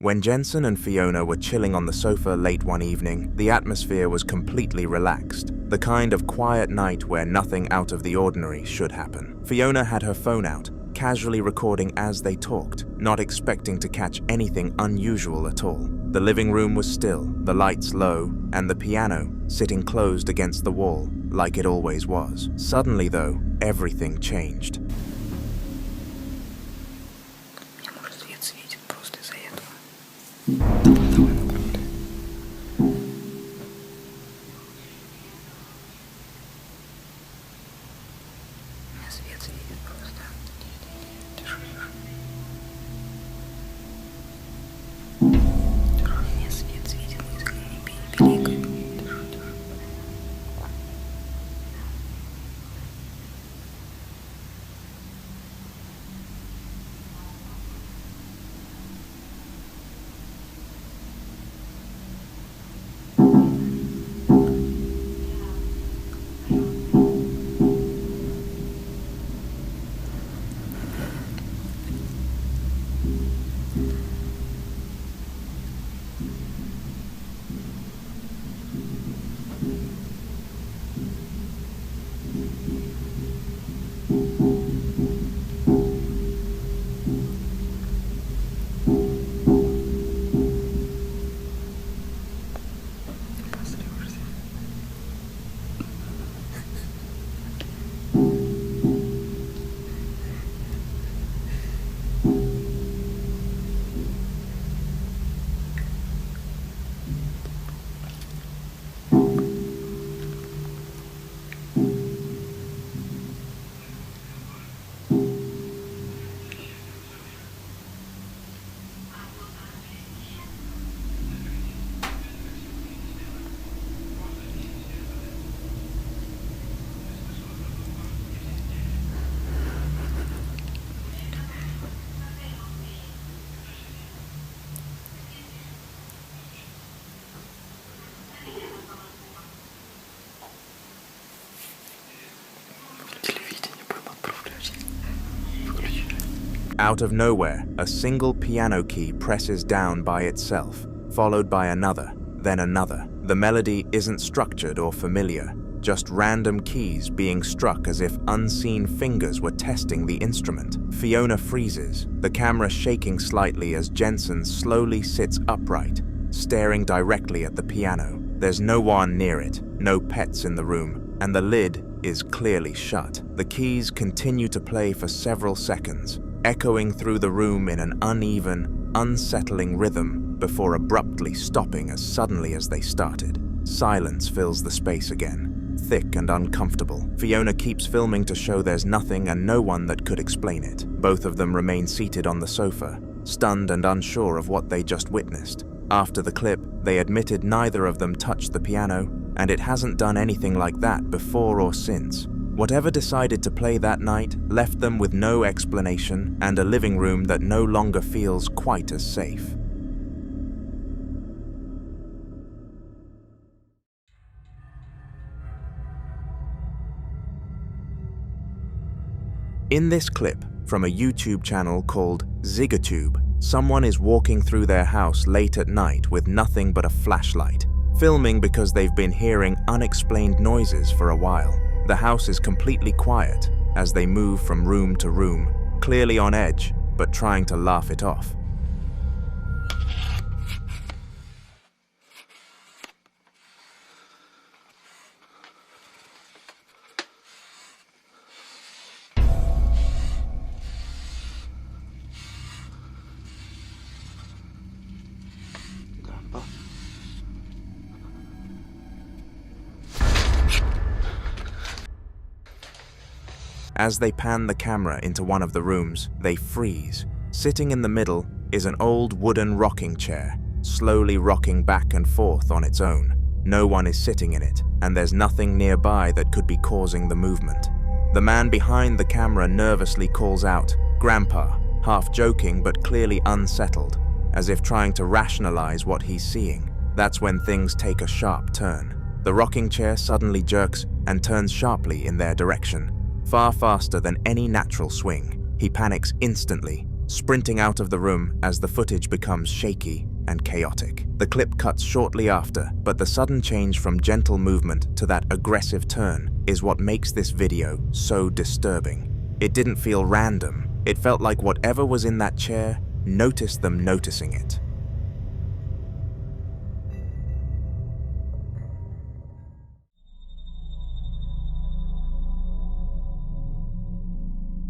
When Jensen and Fiona were chilling on the sofa late one evening, the atmosphere was completely relaxed, the kind of quiet night where nothing out of the ordinary should happen. Fiona had her phone out, casually recording as they talked, not expecting to catch anything unusual at all. The living room was still, the lights low, and the piano sitting closed against the wall, like it always was. Suddenly, though, everything changed. Out of nowhere, a single piano key presses down by itself, followed by another, then another. The melody isn't structured or familiar, just random keys being struck as if unseen fingers were testing the instrument. Fiona freezes, the camera shaking slightly as Jensen slowly sits upright, staring directly at the piano. There's no one near it, no pets in the room, and the lid is clearly shut. The keys continue to play for several seconds, echoing through the room in an uneven, unsettling rhythm before abruptly stopping as suddenly as they started. Silence fills the space again, thick and uncomfortable. Fiona keeps filming to show there's nothing and no one that could explain it. Both of them remain seated on the sofa, stunned and unsure of what they just witnessed. After the clip, they admitted neither of them touched the piano, and it hasn't done anything like that before or since. Whatever decided to play that night left them with no explanation and a living room that no longer feels quite as safe. In this clip, from a YouTube channel called Ziggatube, someone is walking through their house late at night with nothing but a flashlight, filming because they've been hearing unexplained noises for a while. The house is completely quiet as they move from room to room, clearly on edge, but trying to laugh it off. As they pan the camera into one of the rooms, they freeze. Sitting in the middle is an old wooden rocking chair, slowly rocking back and forth on its own. No one is sitting in it, and there's nothing nearby that could be causing the movement. The man behind the camera nervously calls out, "Grandpa," half joking but clearly unsettled, as if trying to rationalize what he's seeing. That's when things take a sharp turn. The rocking chair suddenly jerks and turns sharply in their direction, far faster than any natural swing. He panics instantly, sprinting out of the room as the footage becomes shaky and chaotic. The clip cuts shortly after, but the sudden change from gentle movement to that aggressive turn is what makes this video so disturbing. It didn't feel random. It felt like whatever was in that chair noticed them noticing it.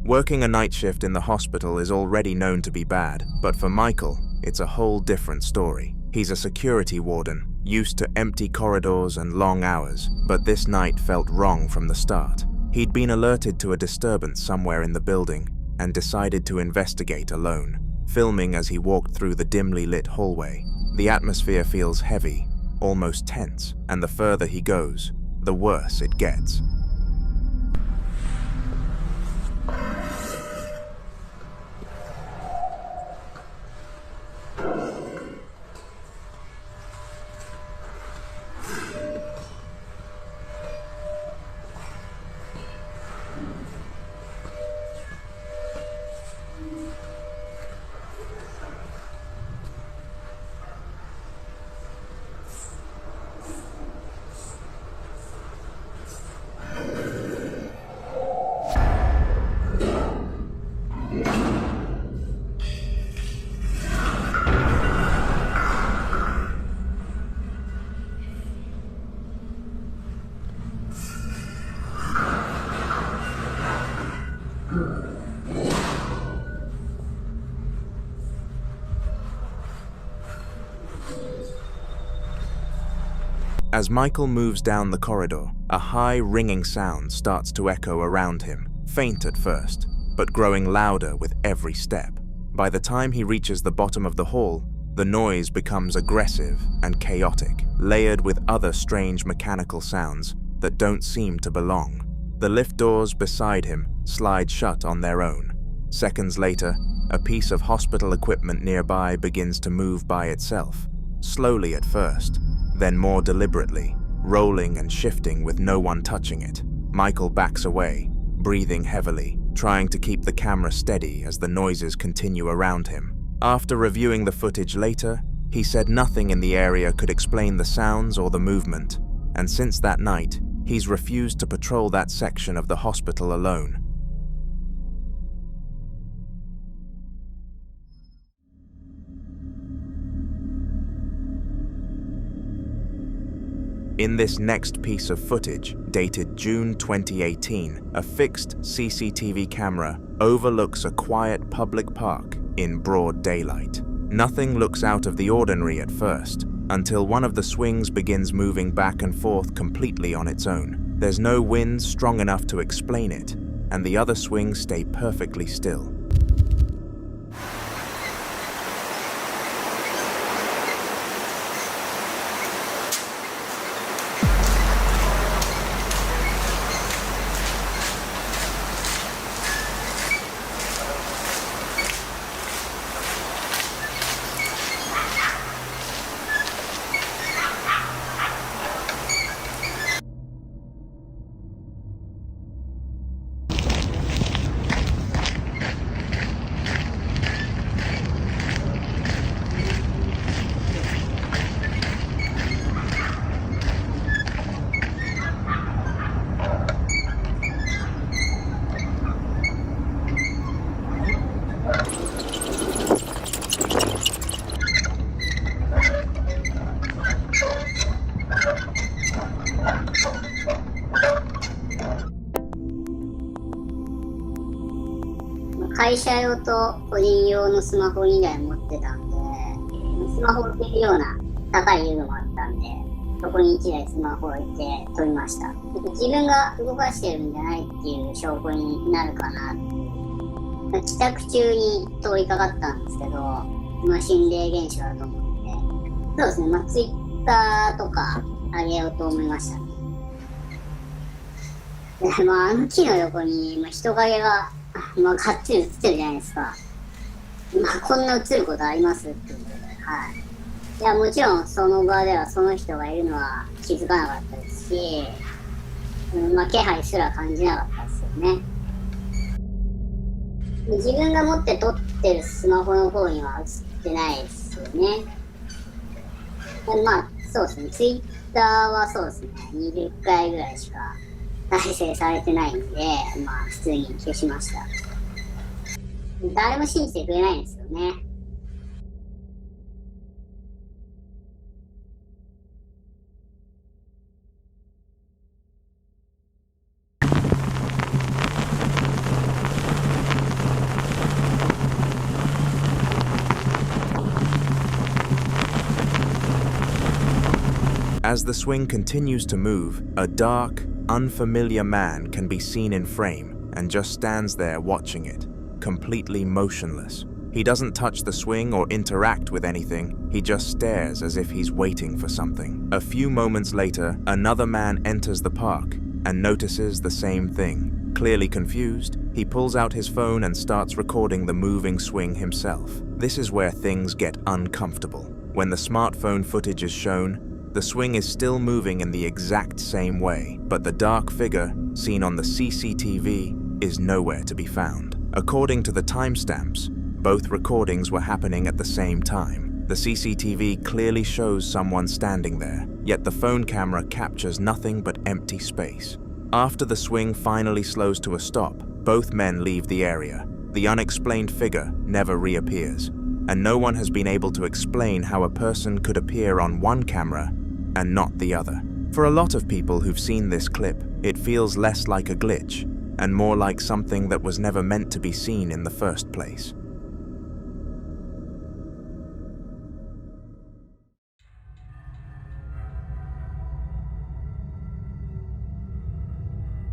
Working a night shift in the hospital is already known to be bad, but for Michael, it's a whole different story. He's a security warden, used to empty corridors and long hours, but this night felt wrong from the start. He'd been alerted to a disturbance somewhere in the building and decided to investigate alone, filming as he walked through the dimly lit hallway. The atmosphere feels heavy, almost tense, and the further he goes, the worse it gets. As Michael moves down the corridor, a high ringing sound starts to echo around him, faint at first, but growing louder with every step. By the time he reaches the bottom of the hall, the noise becomes aggressive and chaotic, layered with other strange mechanical sounds that don't seem to belong. The lift doors beside him slide shut on their own. Seconds later, a piece of hospital equipment nearby begins to move by itself, slowly at first, then more deliberately, rolling and shifting with no one touching it. Michael backs away, breathing heavily, trying to keep the camera steady as the noises continue around him. After reviewing the footage later, he said nothing in the area could explain the sounds or the movement, and since that night, he's refused to patrol that section of the hospital alone. In this next piece of footage, dated June 2018, a fixed CCTV camera overlooks a quiet public park in broad daylight. Nothing looks out of the ordinary at first, until one of the swings begins moving back and forth completely on its own. There's no wind strong enough to explain it, and the other swings stay perfectly still.会社用と個人用のスマホ2台持ってたんで、スマホ置けるような高い遊具もあったんで、そこに1台スマホ置いて撮りました。自分が動かしてるんじゃないっていう証拠になるかな。帰宅中に通りかかったんですけど、心霊現象だと思って、そうですね、ツイッターとか上げようと思いました。であの木の横に人影ががっつり映ってるじゃないですか。こんな映ることありますっていうことで、はい。いや、もちろんその場ではその人がいるのは気づかなかったですし、気配すら感じなかったですよね。自分が持って撮ってるスマホの方には映ってないですよね。まあそうですね、ツイッターはそうですね、20回ぐらいしか再生されてないんで、まあ普通に消しました。誰も信じてくれないんですよね。As the swing continues to move, a dark, unfamiliar man can be seen in frame and just stands there watching it, completely motionless. He doesn't touch the swing or interact with anything, he just stares as if he's waiting for something. A few moments later, another man enters the park and notices the same thing. Clearly confused, he pulls out his phone and starts recording the moving swing himself. This is where things get uncomfortable. When the smartphone footage is shown, the swing is still moving in the exact same way, but the dark figure seen on the CCTV is nowhere to be found. According to the timestamps, both recordings were happening at the same time. The CCTV clearly shows someone standing there, yet the phone camera captures nothing but empty space. After the swing finally slows to a stop, both men leave the area. The unexplained figure never reappears, and no one has been able to explain how a person could appear on one camera and not the other. For a lot of people who've seen this clip, it feels less like a glitch and more like something that was never meant to be seen in the first place.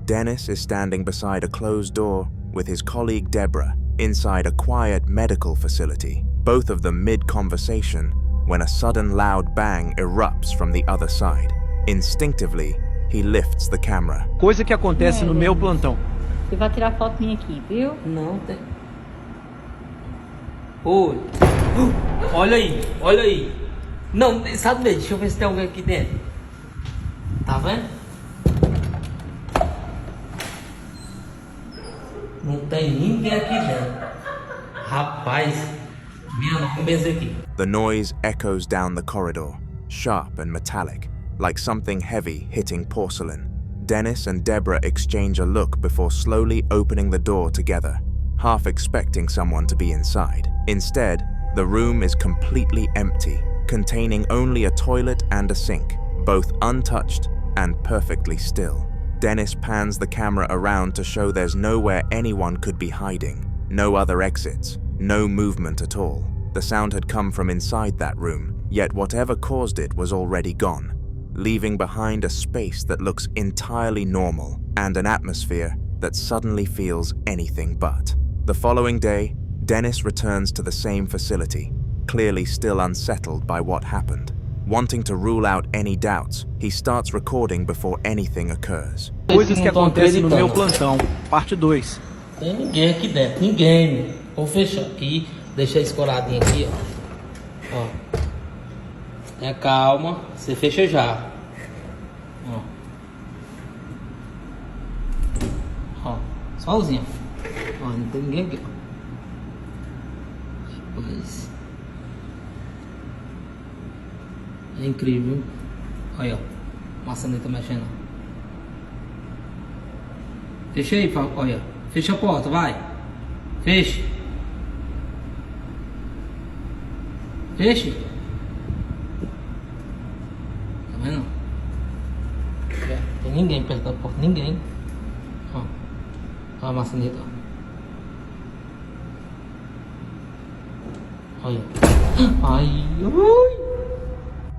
Dennis is standing beside a closed door with his colleague Deborah inside a quiet medical facility, both of them mid-conversation, when a sudden loud bang erupts from the other side. Instinctively, he lifts the camera. Coisa que acontece no meu plantão. Você vai tirar foto minha aqui, viu? Não tem. Oi. Olha aí, olha aí. Não, sabe, deixa eu ver se tem alguém aqui dentro. Tá vendo? Não tem ninguém aqui dentro. Rapaz, minha não benzer aqui. The noise echoes down the corridor, sharp and metallic, like something heavy hitting porcelain. Dennis and Deborah exchange a look before slowly opening the door together, half expecting someone to be inside. Instead, the room is completely empty, containing only a toilet and a sink, both untouched and perfectly still. Dennis pans the camera around to show there's nowhere anyone could be hiding, no other exits, no movement at all. The sound had come from inside that room, yet whatever caused it was already gone, leaving behind a space that looks entirely normal and an atmosphere that suddenly feels anything but. The following day, Dennis returns to the same facility, clearly still unsettled by what happened. Wanting to rule out any doubts, he starts recording before anything occurs. Coisas que acontecem no meu plantão, parte 2. Tem ninguém aqui dentro, ninguém. Vou fechar aqui, deixar escoradinho aqui, ó. Tenha calma, você fecha já. Ó. Ó, sozinho. Ó, não tem ninguém aqui, ó. Pois. É incrível. Aí, ó. Maçaneta mexendo. Fecha aí, olha. Fecha a porta, vai. Fecha. Fecha. Tá vendo? Tem ninguém perto da porta, ninguém. Ó. Ó a maçaneta, ó. Olha. Ai, ai.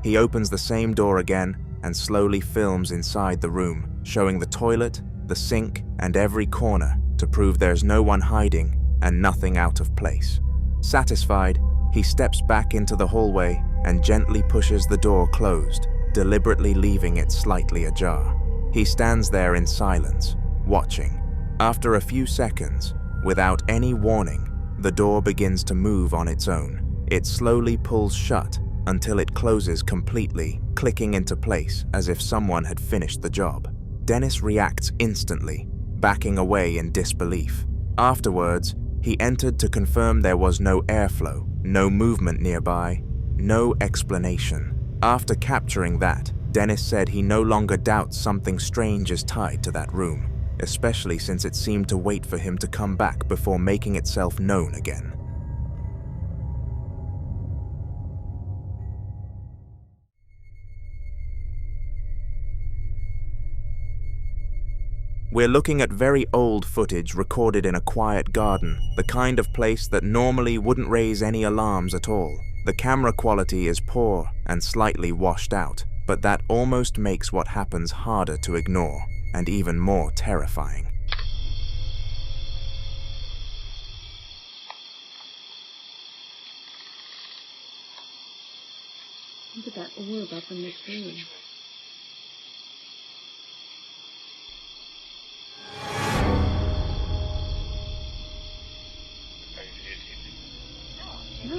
He opens the same door again and slowly films inside the room, showing the toilet, the sink, and every corner to prove there's no one hiding and nothing out of place. Satisfied, he steps back into the hallway and gently pushes the door closed, deliberately leaving it slightly ajar. He stands there in silence, watching. After a few seconds, without any warning, the door begins to move on its own. It slowly pulls shut until it closes completely, clicking into place as if someone had finished the job. Dennis reacts instantly, backing away in disbelief. Afterwards, He entered to confirm there was no airflow, no movement nearby, no explanation. After capturing that, Dennis said he no longer doubts something strange is tied to that room, especially since it seemed to wait for him to come back before making itself known again. We're looking at very old footage recorded in a quiet garden, the kind of place that normally wouldn't raise any alarms at all. The camera quality is poor and slightly washed out, but that almost makes what happens harder to ignore and even more terrifying. Look at that orb up in the tree. No.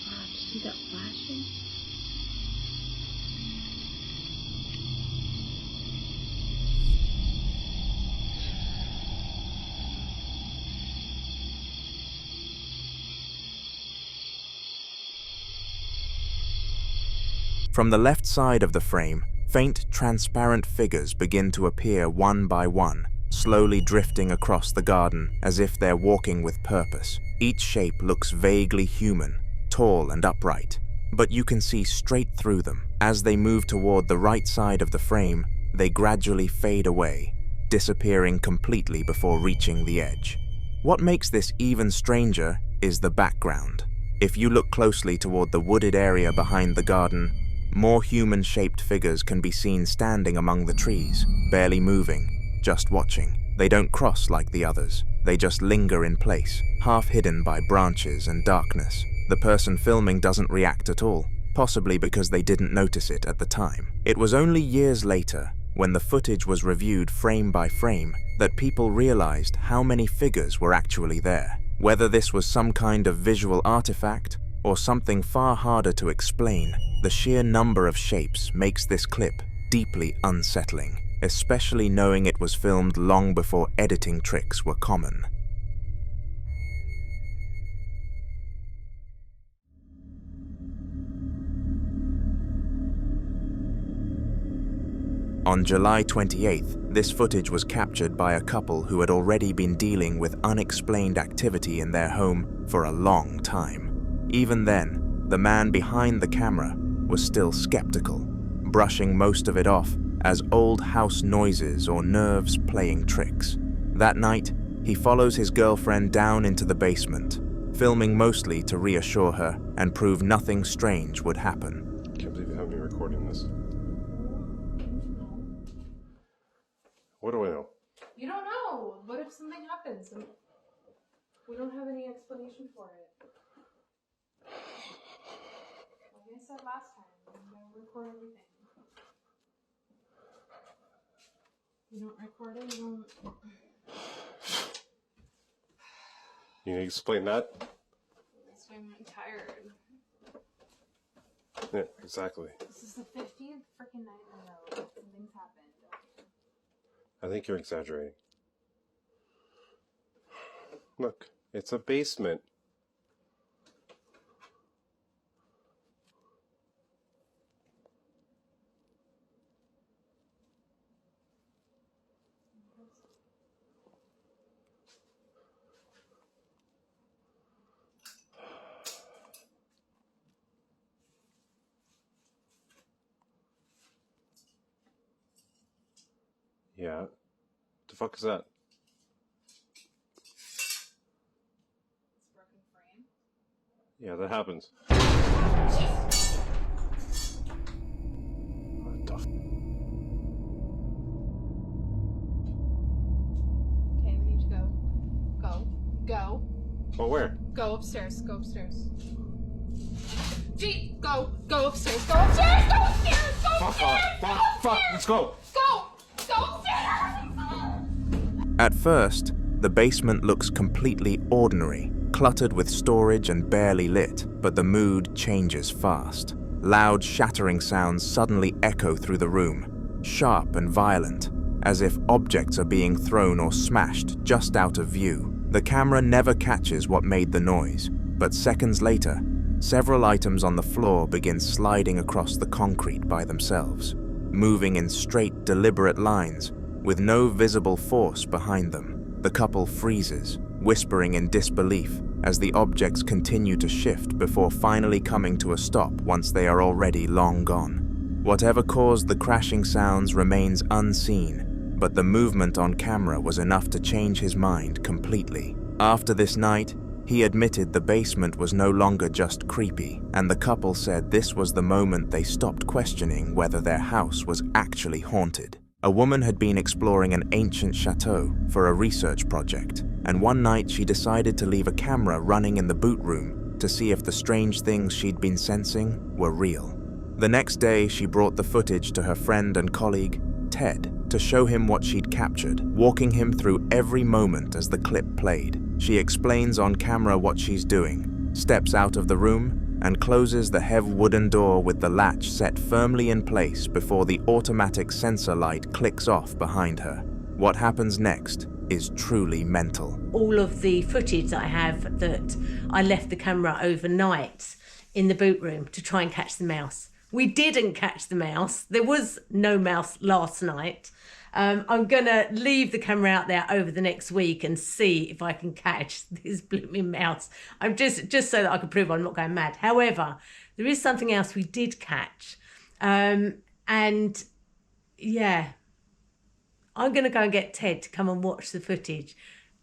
Wow, did you see that flashing? From the left side of the frame, faint, transparent figures begin to appear one by one, slowly drifting across the garden as if they're walking with purpose. Each shape looks vaguely human, tall and upright, but you can see straight through them. As they move toward the right side of the frame, they gradually fade away, disappearing completely before reaching the edge. What makes this even stranger is the background. If you look closely toward the wooded area behind the garden, more human-shaped figures can be seen standing among the trees, barely moving, just watching. They don't cross like the others. They just linger in place, half hidden by branches and darkness. The person filming doesn't react at all, possibly because they didn't notice it at the time. It was only years later, when the footage was reviewed frame by frame, that people realized how many figures were actually there. Whether this was some kind of visual artifact or something far harder to explain, the sheer number of shapes makes this clip deeply unsettling, especially knowing it was filmed long before editing tricks were common. On July 28th, this footage was captured by a couple who had already been dealing with unexplained activity in their home for a long time. Even then, the man behind the camera was still skeptical, brushing most of it off as old house noises or nerves playing tricks. That night, he follows his girlfriend down into the basement, filming mostly to reassure her and prove nothing strange would happen. Can't believe you have me recording this. What do I know? You don't know. What if something happens and we don't have any explanation for it? Like I said last time, we don't record everything. You don't record it, you don't... You need to explain that? That's why I'm tired. Yeah, exactly. This is the 50th freaking night in a row. Something's happened. I think you're exaggerating. Look, it's a basement. Yeah. The fuck is that? It's broken frame. Yeah, that happens. What the f- Okay, we need to go. Go. Oh, where? Go upstairs. Go upstairs. Gee, go upstairs. Go upstairs. Go upstairs. Go upstairs. Fuck, let's go. Go upstairs. At first, The basement looks completely ordinary, cluttered with storage and barely lit, but the mood changes fast. Loud shattering sounds suddenly echo through the room, sharp and violent, as if objects are being thrown or smashed just out of view. The camera never catches what made the noise, but seconds later, several items on the floor begin sliding across the concrete by themselves, moving in straight, deliberate lines, with no visible force behind them. The couple freezes, whispering in disbelief as the objects continue to shift before finally coming to a stop once they are already long gone. Whatever caused the crashing sounds remains unseen, but the movement on camera was enough to change his mind completely. After this night, he admitted the basement was no longer just creepy, and the couple said this was the moment they stopped questioning whether their house was actually haunted. A woman had been exploring an ancient chateau for a research project, and one night she decided to leave a camera running in the boot room to see if the strange things she'd been sensing were real. The next day, she brought the footage to her friend and colleague, Ted, to show him what she'd captured, walking him through every moment as the clip played. She explains on camera what she's doing, steps out of the room, and closes the heavy wooden door with the latch set firmly in place before the automatic sensor light clicks off behind her. What happens next is truly mental. All of the footage I have that I left the camera overnight in the boot room to try and catch the mouse. We didn't catch the mouse. There was no mouse last night. I'm going to leave the camera out there over the next week and see if I can catch this blooming mouse. I'm just so that I can prove I'm not going mad. However, there is something else we did catch. And yeah, I'm going to go and get Ted to come and watch the footage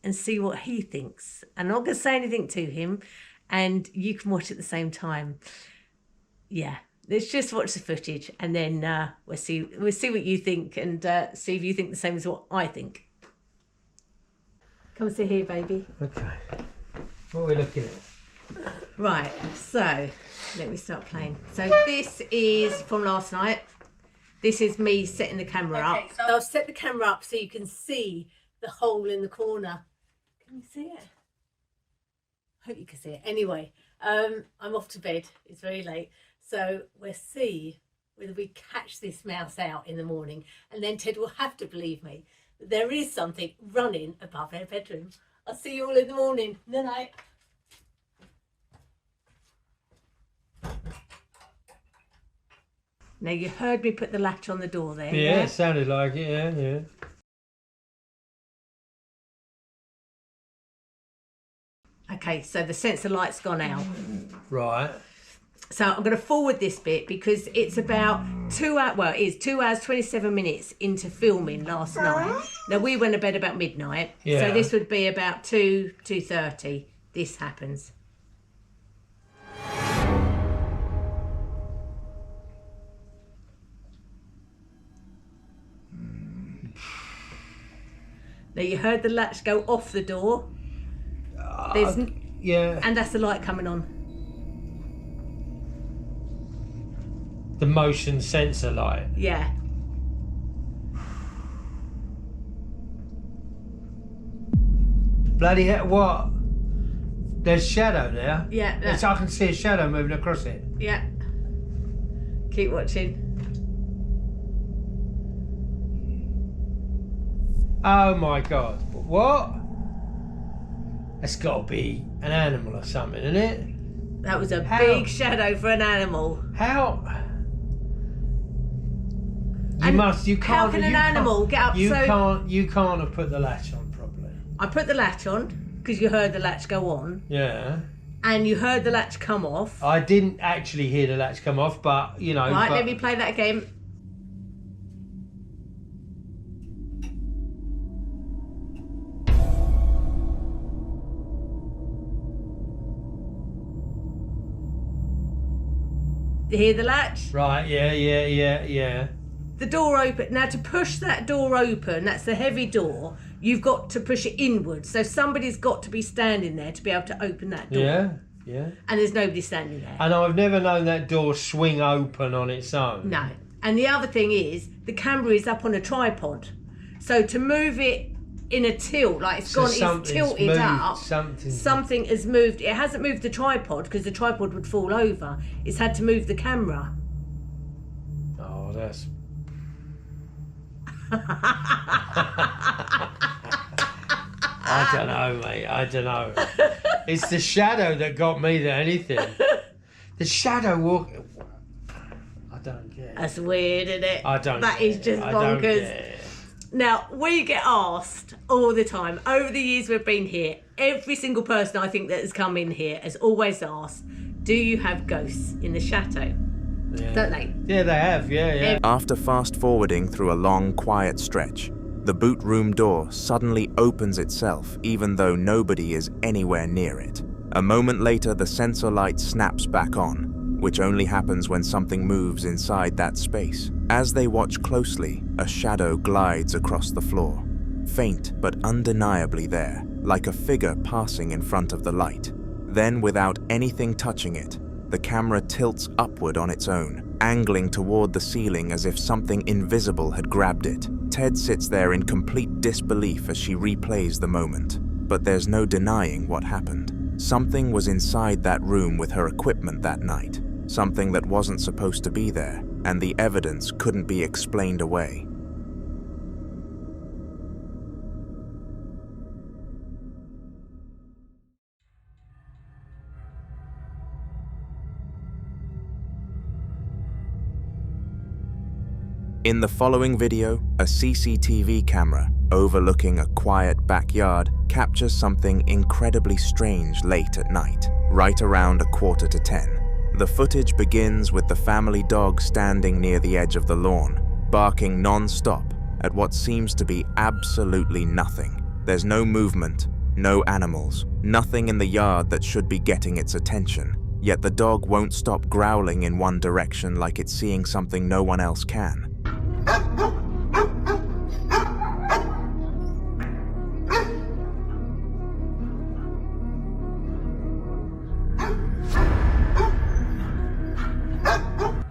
and see what he thinks. And I'm not going to say anything to him, and you can watch at the same time. Yeah. Let's just watch the footage, and then we'll see what you think, and see if you think the same as what I think. Come sit here, baby. Okay. What are we looking at? Right, so let me start playing. So this is from last night. This is me setting the camera up. So I'll set the camera up so you can see the hole in the corner. Can you see it? I hope you can see it. Anyway, I'm off to bed. It's very late. So we'll see whether we catch this mouse out in the morning, and then Ted will have to believe me that there is something running above their bedroom. I'll see you all in the morning. Good night. Now you heard me put the latch on the door there. Yeah, it sounded like it, yeah. Okay, so the sensor light's gone out. Right. So I'm going to forward this bit because it's about 2 hours, well, it is 2 hours, 27 minutes into filming last night. Now, we went to bed about midnight. Yeah. So this would be about 2:30. This happens. Now, you heard the latch go off the door. Yeah. And that's the light coming on. The motion sensor light. Yeah. Bloody hell, what? There's shadow there. Yeah. I can see a shadow moving across it. Yeah. Keep watching. Oh my God. What? That's got to be an animal or something, isn't it? That was a big shadow for an animal. How? You can't. How can an animal get up? You can't have put the latch on properly. I put the latch on because you heard the latch go on. Yeah. And you heard the latch come off. I didn't actually hear the latch come off, but you know. Right, let me play that again. You hear the latch? Right, yeah. The door open. Now to push that door open, that's the heavy door, you've got to push it inwards. So somebody's got to be standing there to be able to open that door. Yeah. And there's nobody standing there. And I've never known that door swing open on its own. No. And the other thing is, the camera is up on a tripod. So to move it in a tilt, like it's gone, it's tilted up. Something has moved. It hasn't moved the tripod because the tripod would fall over. It's had to move the camera. Oh, that's... I don't know, mate. I don't know. It's the shadow that got me than anything. The shadow walk... I don't get it. That's weird, isn't it? I don't That get is just it. I don't bonkers. get it. Now, we get asked all the time, over the years we've been here, every single person I think that has come in here has always asked, do you have ghosts in the chateau? Yeah. Don't they? Yeah, they have, yeah. After fast-forwarding through a long, quiet stretch, the boot room door suddenly opens itself even though nobody is anywhere near it. A moment later, the sensor light snaps back on, which only happens when something moves inside that space. As they watch closely, a shadow glides across the floor, faint but undeniably there, like a figure passing in front of the light. Then, without anything touching it, the camera tilts upward on its own, angling toward the ceiling as if something invisible had grabbed it. Ted sits there in complete disbelief as she replays the moment. But there's no denying what happened. Something was inside that room with her equipment that night. Something that wasn't supposed to be there, and the evidence couldn't be explained away. In the following video, a CCTV camera overlooking a quiet backyard captures something incredibly strange late at night, right around 9:45. The footage begins with the family dog standing near the edge of the lawn, barking non-stop at what seems to be absolutely nothing. There's no movement, no animals, nothing in the yard that should be getting its attention, yet the dog won't stop growling in one direction like it's seeing something no one else can.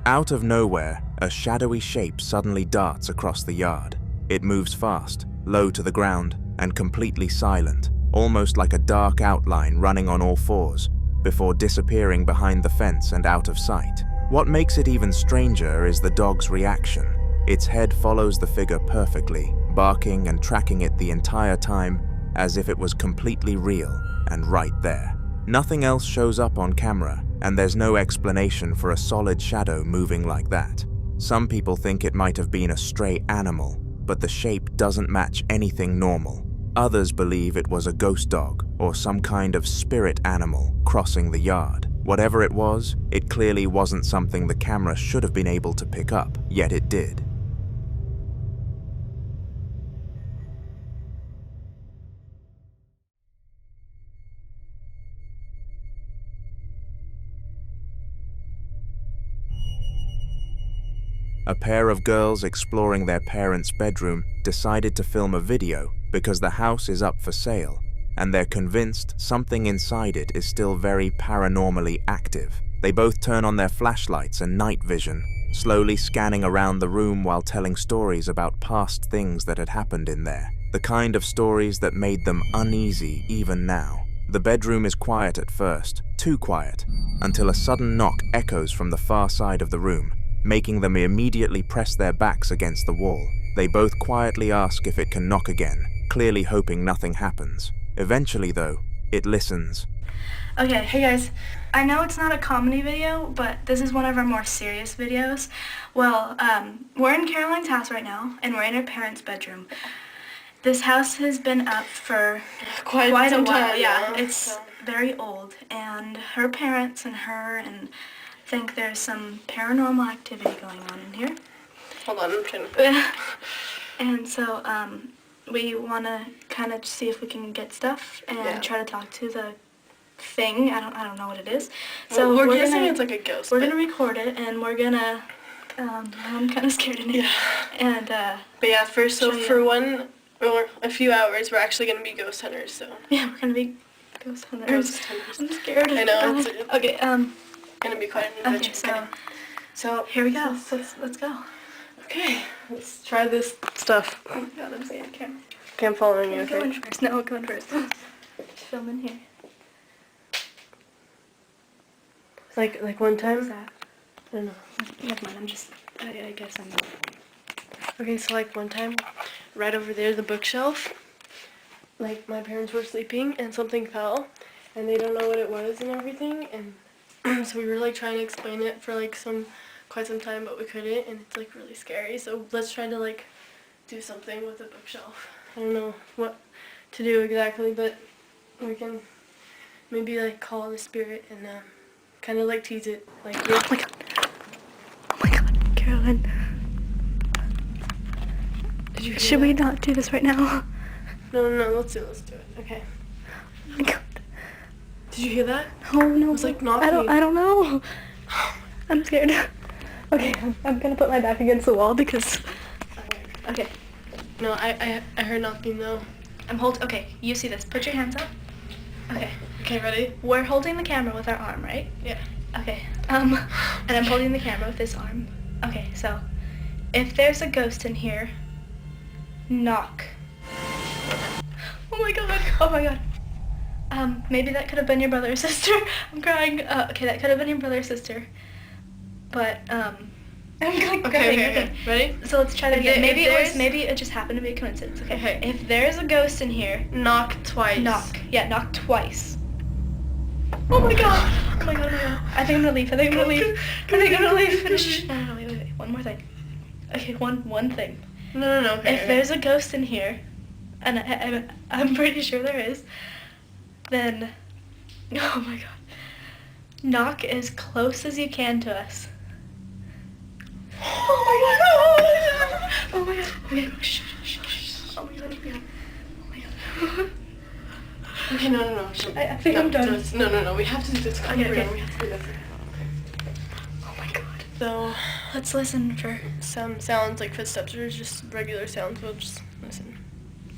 Out of nowhere, a shadowy shape suddenly darts across the yard. It moves fast, low to the ground, and completely silent, almost like a dark outline running on all fours, before disappearing behind the fence and out of sight. What makes it even stranger is the dog's reaction. Its head follows the figure perfectly, barking and tracking it the entire time as if it was completely real and right there. Nothing else shows up on camera, and there's no explanation for a solid shadow moving like that. Some people think it might have been a stray animal, but the shape doesn't match anything normal. Others believe it was a ghost dog or some kind of spirit animal crossing the yard. Whatever it was, it clearly wasn't something the camera should have been able to pick up, yet it did. A pair of girls exploring their parents' bedroom decided to film a video because the house is up for sale, and they're convinced something inside it is still very paranormally active. They both turn on their flashlights and night vision, slowly scanning around the room while telling stories about past things that had happened in there, the kind of stories that made them uneasy even now. The bedroom is quiet at first, too quiet, until a sudden knock echoes from the far side of the room, making them immediately press their backs against the wall. They both quietly ask if it can knock again, clearly hoping nothing happens. Eventually, though, it listens. Okay, hey guys. I know it's not a comedy video, but this is one of our more serious videos. Well, we're in Caroline's house right now, and we're in her parents' bedroom. This house has been up for quite a while. Time, yeah, it's very old, and her parents and her and think there's some paranormal activity going on in here. Hold on, I'm trying to... And so, we want to kind of see if we can get stuff and try to talk to the thing. I don't know what it is. So well, we're guessing it's like a ghost. We're gonna record it, and we're gonna. I'm kind of scared in it. Yeah. And but yeah, for a few hours, we're actually gonna be ghost hunters. So yeah, we're gonna be ghost hunters. I'm scared. I know. Okay. Gonna be quite an adventure. Okay, so here we go. Let's go. Okay, let's try this stuff. Oh my god, I'm seeing the camera. Okay, I'm following you. Okay. Go in first. No, go in first. Film in here. Like one time. What's that? I don't know. Never mind. I'm just. I guess I'm. Okay, so like one time, right over there, the bookshelf. Like my parents were sleeping and something fell, and they don't know what it was and everything, and so we were like trying to explain it for like quite some time, but we couldn't, and it's like really scary. So let's try to like do something with the bookshelf. I don't know what to do exactly, but we can maybe like call the spirit and kind of like tease it. Like, oh my god, oh my god, Carolyn. Did you hear Should that? We not do this right now? No, let's do it. Okay. Oh my god. Did you hear that? Oh no. It was like knocking. I don't know. I'm scared. Okay, I'm gonna put my back against the wall because. Okay. No, I heard knocking though. Okay, you see this. Put your hands up. Okay. Okay, ready? We're holding the camera with our arm, right? Yeah. Okay. And I'm holding the camera with this arm. Okay, so if there's a ghost in here, knock. Oh my god. Oh my god. Maybe that could have been your brother or sister. I'm crying. Okay, that could have been your brother or sister. But, I'm like okay. Ready? So let's try it again. Maybe it just happened to be a coincidence. Okay. If there's a ghost in here, knock twice. Knock. Yeah, knock twice. Oh my god. Oh my god. I think I'm gonna leave. Finish. No, wait. One more thing. Okay, one thing. No. Okay, if there's a ghost in here, and I'm pretty sure there is, then, oh my god, knock as close as you can to us. Oh my god! Oh my god! Okay, shh. Oh my god! Okay, no. I think I'm done. No. We have to do this. Okay. We have to do this. Oh my god. So, let's listen for some sounds like footsteps or just regular sounds. We'll just listen.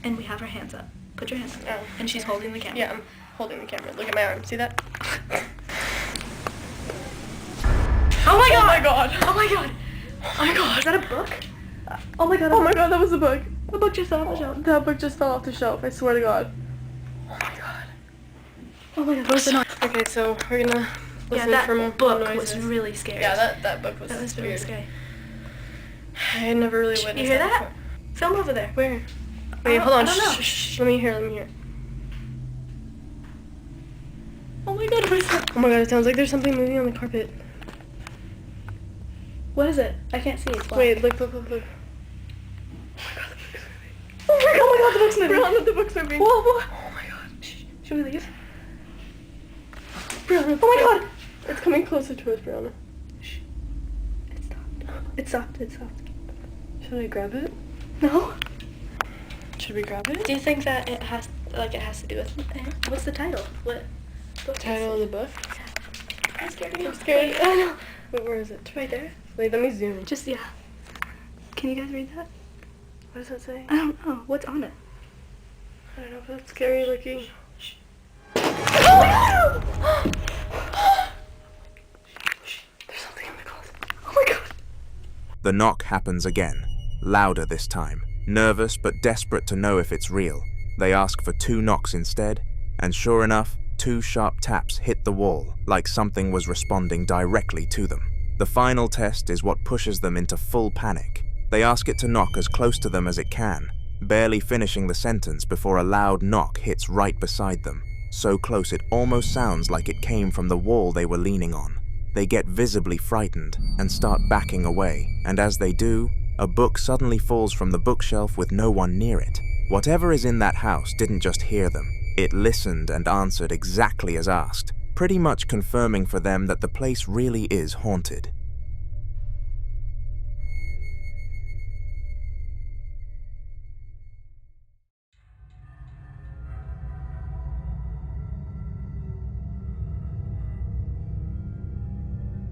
And we have our hands up. Put your hands up. Oh. And she's holding the camera. Yeah, I'm holding the camera. Look at my arm. See that? Oh my god! Oh my god! Is that a book? Oh my god, that was a book. The book just fell off the shelf. That book just fell off the shelf, I swear to god. Oh my god, what is it? Okay, so we're gonna listen from that book noises. Was really scary. Yeah, that book was really scary. I had never really witnessed that. You hear that? Film over there. Where? Wait, hold on. Shh. Let me hear. Oh my god, what is that? Oh my god, it sounds like there's something moving on the carpet. What is it? I can't see. It's black. Wait, look. Oh my god, the book's moving. Brianna, the book's moving. Whoa. Oh my god. Should we leave? Brianna, oh my god. It's coming closer to us, Brianna. Shh. It stopped. Should I grab it? No. Should we grab it? Do you think that it has to do with what's the title? What book? Title of the book? I'm scared. I know. Wait, where is it? Right there. Wait, let me zoom. Just Can you guys read that? What does that say? I don't know. What's on it? I don't know, but it's scary looking. Oh my god! There's something in the closet. Oh my god! The knock happens again, louder this time. Nervous but desperate to know if it's real, they ask for 2 knocks instead, and sure enough, 2 sharp taps hit the wall like something was responding directly to them. The final test is what pushes them into full panic. They ask it to knock as close to them as it can, barely finishing the sentence before a loud knock hits right beside them, so close it almost sounds like it came from the wall they were leaning on. They get visibly frightened and start backing away, and as they do, a book suddenly falls from the bookshelf with no one near it. Whatever is in that house didn't just hear them. It listened and answered exactly as asked, pretty much confirming for them that the place really is haunted.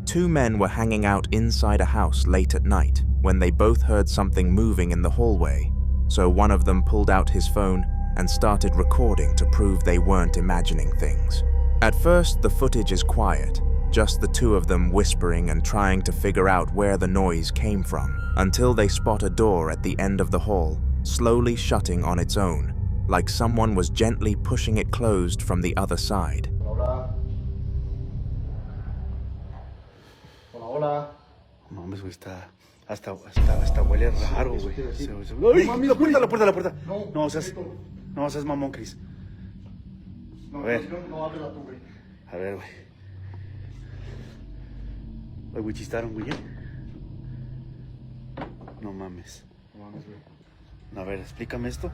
Two men were hanging out inside a house late at night when they both heard something moving in the hallway, so one of them pulled out his phone and started recording to prove they weren't imagining things. At first, the footage is quiet, just the two of them whispering and trying to figure out where the noise came from, until they spot a door at the end of the hall, slowly shutting on its own, like someone was gently pushing it closed from the other side. Hola. No mames, güey, hasta huele raro, güey. ¡Ay! La puerta. No seas mamón, Chris. A ver. A ver, güey. Güey, chistaron, güey. No mames. A ver, explícame esto.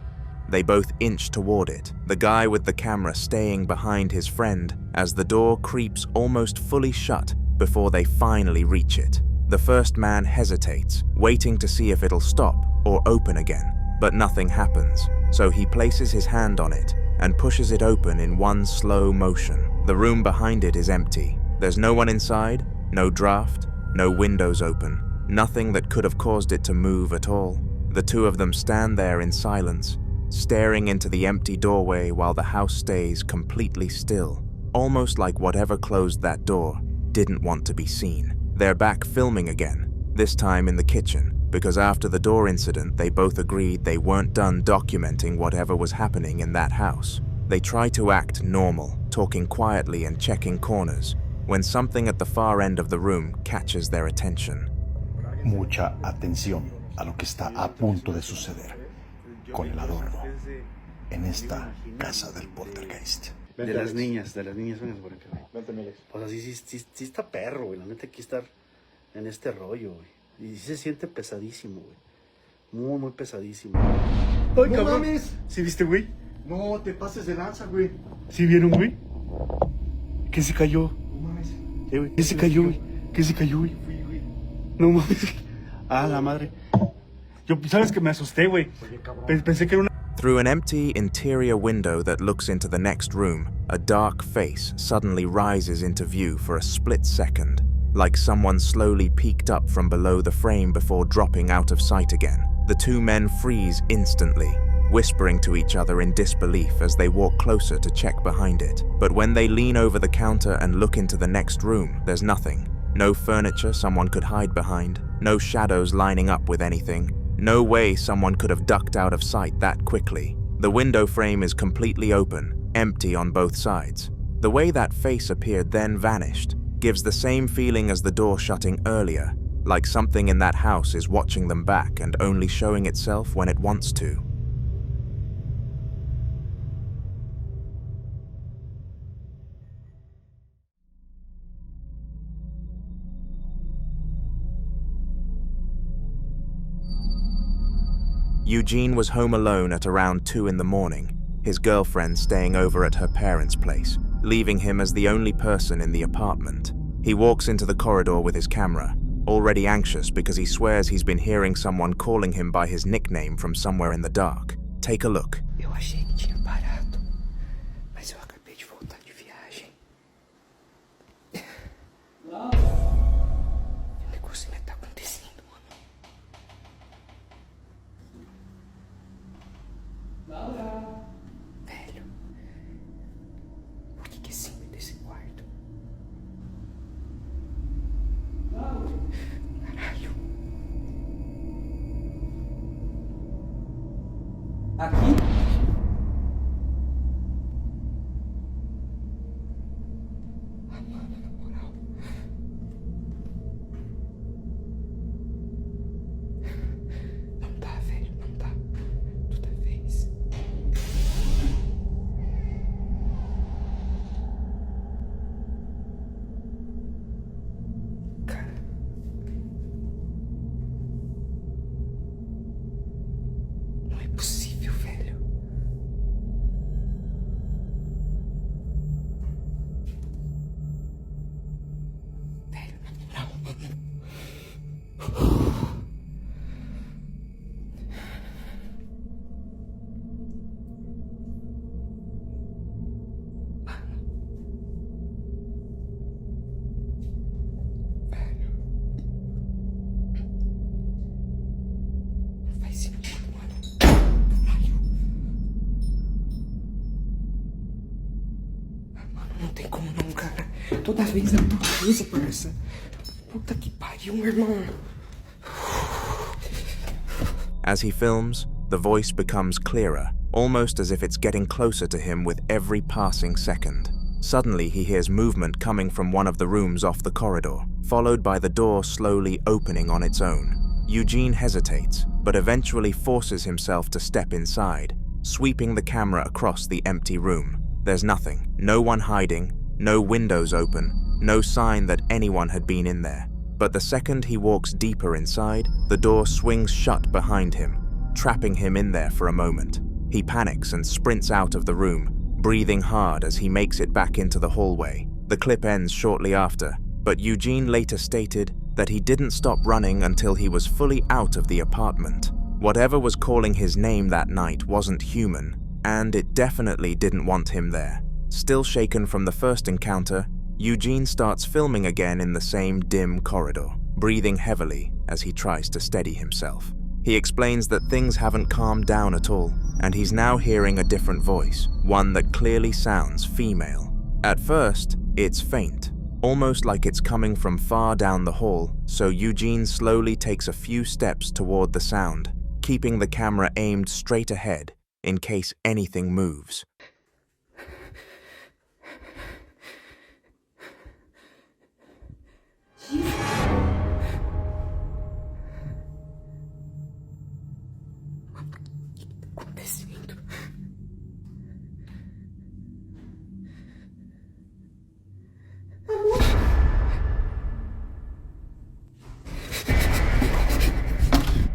They both inch toward it, the guy with the camera staying behind his friend as the door creeps almost fully shut before they finally reach it. The first man hesitates, waiting to see if it'll stop or open again, but nothing happens, so he places his hand on it and pushes it open in one slow motion. The room behind it is empty. There's no one inside, no draft, no windows open, nothing that could have caused it to move at all. The two of them stand there in silence, staring into the empty doorway while the house stays completely still, almost like whatever closed that door didn't want to be seen. They're back filming again, this time in the kitchen, because after the door incident they both agreed they weren't done documenting whatever was happening in that house. They try to act normal, talking quietly and checking corners, when something at the far end of the room catches their attention. Mucha atención a lo que está a punto de suceder con el adorno en esta casa del poltergeist. De las niñas, vengan por acá, güey. Pues así sí está perro, güey. La neta hay que estar en este rollo, güey. Y sí se siente pesadísimo, güey. Muy pesadísimo. ¡Ay, no cabrón! Mames. ¿Sí viste, güey? No, te pases de lanza, güey. ¿Sí vieron, güey? ¿Qué se cayó? No mames. Güey. ¿Qué se cayó, güey? ¿Qué se cayó, güey? No mames. Ah, la madre. Yo, ¿sabes que me asusté, güey? Pensé que era una... Through an empty interior window that looks into the next room, a dark face suddenly rises into view for a split second, like someone slowly peeked up from below the frame before dropping out of sight again. The two men freeze instantly, whispering to each other in disbelief as they walk closer to check behind it. But when they lean over the counter and look into the next room, there's nothing. No furniture someone could hide behind, no shadows lining up with anything. No way someone could have ducked out of sight that quickly. The window frame is completely open, empty on both sides. The way that face appeared then vanished gives the same feeling as the door shutting earlier, like something in that house is watching them back and only showing itself when it wants to. Eugene was home alone at around 2 in the morning, his girlfriend staying over at her parents' place, leaving him as the only person in the apartment. He walks into the corridor with his camera, already anxious because he swears he's been hearing someone calling him by his nickname from somewhere in the dark. Take a look. Eu achei que tinha parado, mas eu acabei de voltar de viagem. O negócio ainda tá acontecendo, mano. Velho, por que é assim desse quarto? Caralho. Aqui? Ah, mano, na moral. Não dá, velho, não dá. Toda vez. Cara. Não é possível, velho. Velho, na moral, mano. Velho. Não faz sentido, mano. Caralho. Mano, não tem como não, cara. Toda vez é uma coisa, parça. Puta que pariu, meu irmão. As he films, the voice becomes clearer, almost as if it's getting closer to him with every passing second. Suddenly, he hears movement coming from one of the rooms off the corridor, followed by the door slowly opening on its own. Eugene hesitates, but eventually forces himself to step inside, sweeping the camera across the empty room. There's nothing, no one hiding, no windows open, no sign that anyone had been in there. But the second he walks deeper inside, the door swings shut behind him, trapping him in there for a moment. He panics and sprints out of the room, breathing hard as he makes it back into the hallway. The clip ends shortly after, but Eugene later stated that he didn't stop running until he was fully out of the apartment. Whatever was calling his name that night wasn't human, and it definitely didn't want him there. Still shaken from the first encounter, Eugene starts filming again in the same dim corridor, breathing heavily as he tries to steady himself. He explains that things haven't calmed down at all, and he's now hearing a different voice, one that clearly sounds female. At first, it's faint, almost like it's coming from far down the hall, so Eugene slowly takes a few steps toward the sound, keeping the camera aimed straight ahead in case anything moves.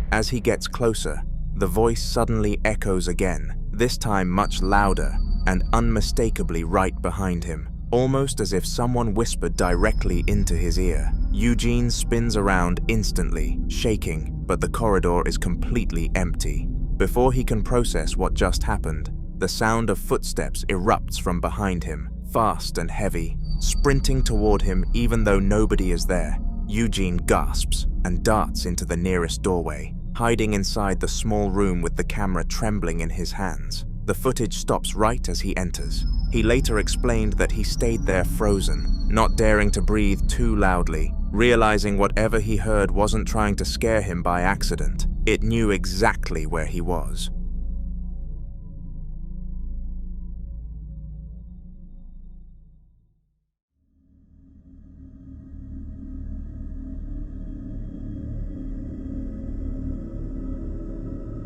As he gets closer, the voice suddenly echoes again, this time much louder and unmistakably right behind him, almost as if someone whispered directly into his ear. Eugene spins around instantly, shaking, but the corridor is completely empty. Before he can process what just happened, the sound of footsteps erupts from behind him, fast and heavy, sprinting toward him even though nobody is there. Eugene gasps and darts into the nearest doorway, hiding inside the small room with the camera trembling in his hands. The footage stops right as he enters. He later explained that he stayed there frozen, not daring to breathe too loudly, realizing whatever he heard wasn't trying to scare him by accident. It knew exactly where he was.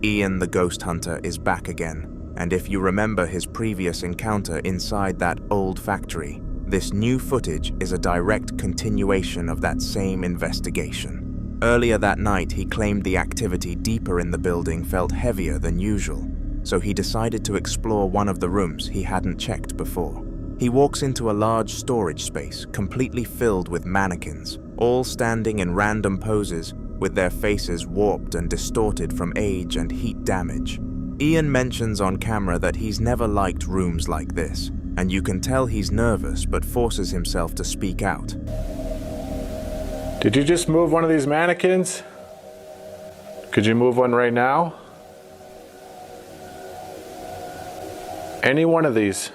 Ian the ghost hunter is back again, and if you remember his previous encounter inside that old factory, this new footage is a direct continuation of that same investigation. Earlier that night, he claimed the activity deeper in the building felt heavier than usual, so he decided to explore one of the rooms he hadn't checked before. He walks into a large storage space completely filled with mannequins, all standing in random poses with their faces warped and distorted from age and heat damage. Ian mentions on camera that he's never liked rooms like this, and you can tell he's nervous but forces himself to speak out. Did you just move one of these mannequins? Could you move one right now? Any one of these.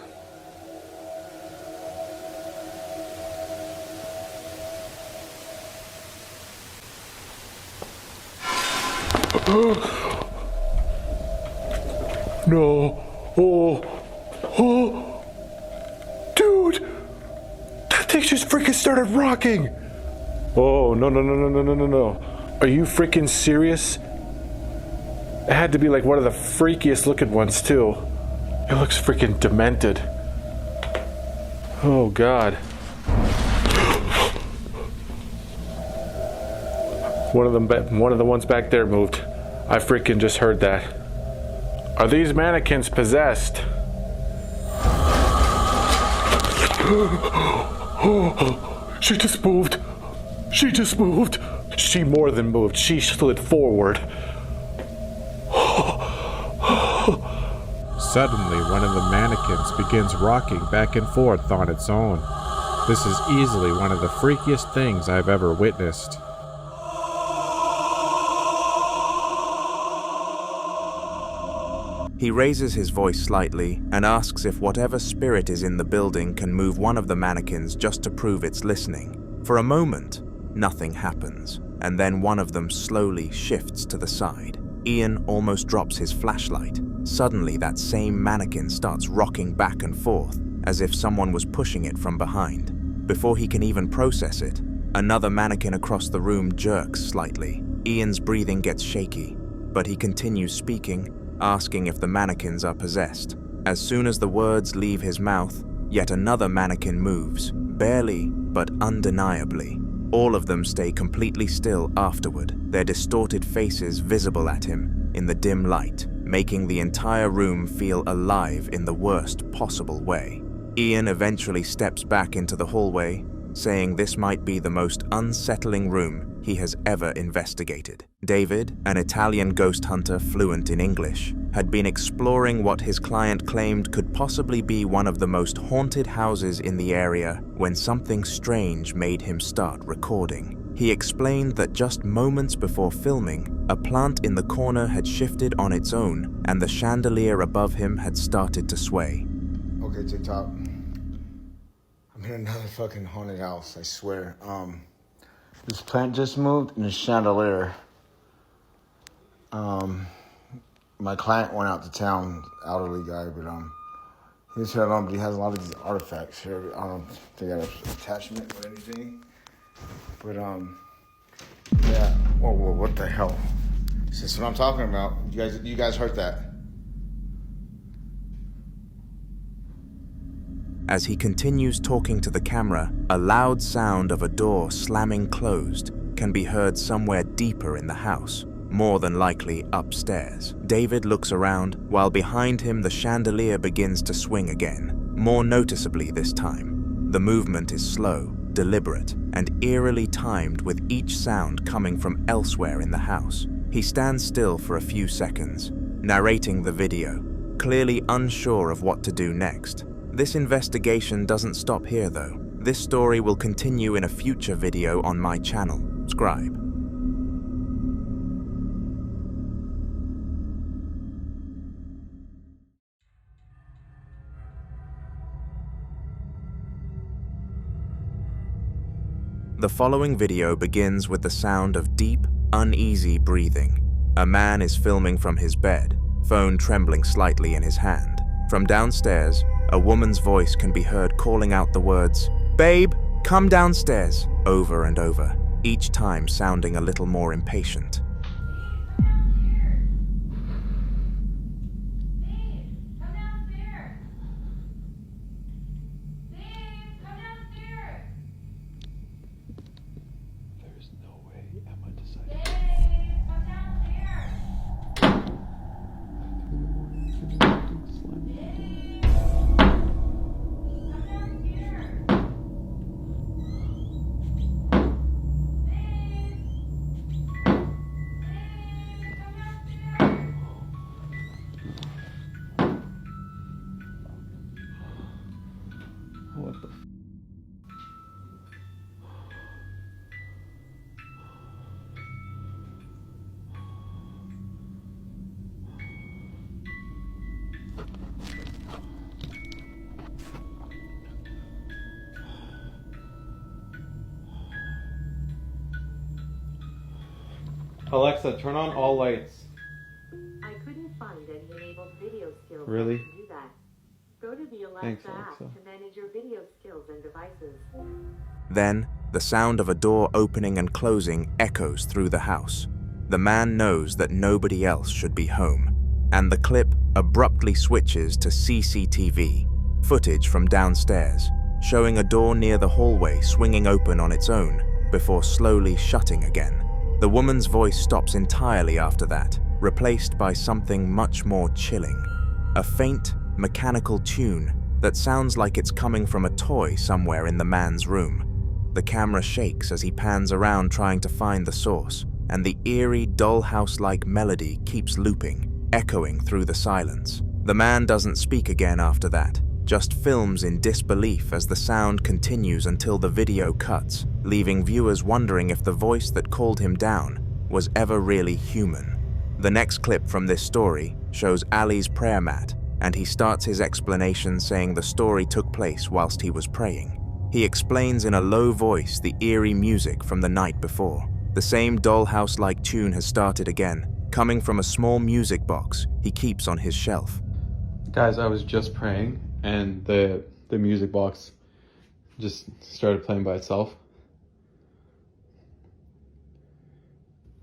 No. Oh. Dude! That thing just freaking started rocking! Oh, no. Are you freaking serious? It had to be like one of the freakiest looking ones, too. It looks freaking demented. Oh, God. One of the ones back there moved. I freaking just heard that. Are these mannequins possessed? She just moved. She more than moved. She slid forward. Suddenly, one of the mannequins begins rocking back and forth on its own. This is easily one of the freakiest things I've ever witnessed. He raises his voice slightly and asks if whatever spirit is in the building can move one of the mannequins just to prove it's listening. For a moment, nothing happens, and then one of them slowly shifts to the side. Ian almost drops his flashlight. Suddenly, that same mannequin starts rocking back and forth, as if someone was pushing it from behind. Before he can even process it, another mannequin across the room jerks slightly. Ian's breathing gets shaky, but he continues speaking, asking if the mannequins are possessed. As soon as the words leave his mouth, yet another mannequin moves, barely but undeniably. All of them stay completely still afterward, their distorted faces visible at him in the dim light, making the entire room feel alive in the worst possible way. Ian eventually steps back into the hallway, saying this might be the most unsettling room he has ever investigated. David, an Italian ghost hunter fluent in English, had been exploring what his client claimed could possibly be one of the most haunted houses in the area when something strange made him start recording. He explained that just moments before filming, a plant in the corner had shifted on its own and the chandelier above him had started to sway. Okay, TikTok. I'm in another fucking haunted house, I swear. This plant just moved and the chandelier. My client went out to town, elderly guy, but he's here alone, but he has a lot of these artifacts here. I don't think I have attachment or anything. But yeah. Whoa, what the hell? This is what I'm talking about. You guys heard that? As he continues talking to the camera, a loud sound of a door slamming closed can be heard somewhere deeper in the house, more than likely upstairs. David looks around, while behind him the chandelier begins to swing again, more noticeably this time. The movement is slow, deliberate, and eerily timed with each sound coming from elsewhere in the house. He stands still for a few seconds, narrating the video, clearly unsure of what to do next. This investigation doesn't stop here though. This story will continue in a future video on my channel. Subscribe. The following video begins with the sound of deep, uneasy breathing. A man is filming from his bed, phone trembling slightly in his hand. From downstairs, a woman's voice can be heard calling out the words, "Babe, come downstairs," over and over, each time sounding a little more impatient. What the Alexa, turn on all lights. I couldn't find any enabled video skills Really? to do that. Go to the Alexa Thanks, app Alexa. to manage your video skills and devices. Then, the sound of a door opening and closing echoes through the house. The man knows that nobody else should be home, and the clip abruptly switches to CCTV, footage from downstairs, showing a door near the hallway swinging open on its own before slowly shutting again. The woman's voice stops entirely after that, replaced by something much more chilling. A faint, mechanical tune that sounds like it's coming from a toy somewhere in the man's room. The camera shakes as he pans around trying to find the source, and the eerie, dollhouse-like melody keeps looping, echoing through the silence. The man doesn't speak again after that, just films in disbelief as the sound continues until the video cuts, leaving viewers wondering if the voice that called him down was ever really human. The next clip from this story shows Ali's prayer mat, and he starts his explanation saying the story took place whilst he was praying. He explains in a low voice the eerie music from the night before. The same dollhouse-like tune has started again, coming from a small music box he keeps on his shelf. Guys, I was just praying and the music box just started playing by itself.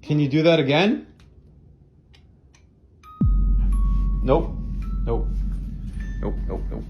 Can you do that again? Nope. Nope. Nope, nope, nope.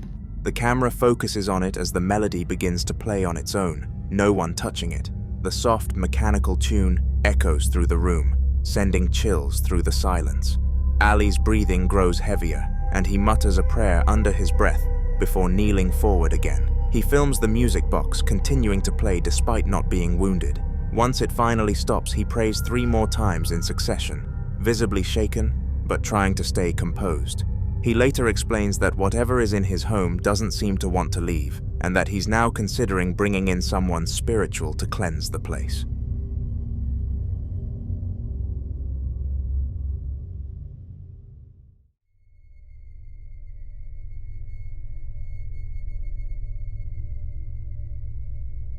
The camera focuses on it as the melody begins to play on its own, no one touching it. The soft, mechanical tune echoes through the room, sending chills through the silence. Ali's breathing grows heavier, and he mutters a prayer under his breath before kneeling forward again. He films the music box continuing to play despite not being wounded. Once it finally stops, he prays 3 more times in succession, visibly shaken, but trying to stay composed. He later explains that whatever is in his home doesn't seem to want to leave, and that he's now considering bringing in someone spiritual to cleanse the place.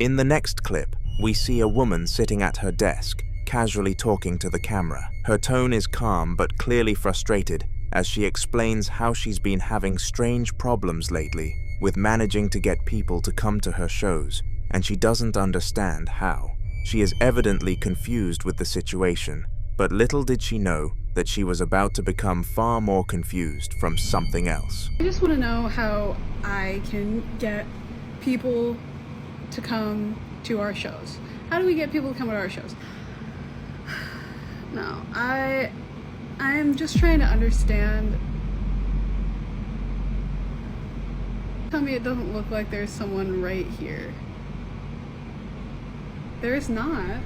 In the next clip, we see a woman sitting at her desk, casually talking to the camera. Her tone is calm but clearly frustrated as she explains how she's been having strange problems lately with managing to get people to come to her shows, and she doesn't understand how. She is evidently confused with the situation, but little did she know that she was about to become far more confused from something else. I just want to know how I can get people to come to our shows. How do we get people to come to our shows? No, I'm just trying to understand. Tell me it doesn't look like there's someone right here. There's not.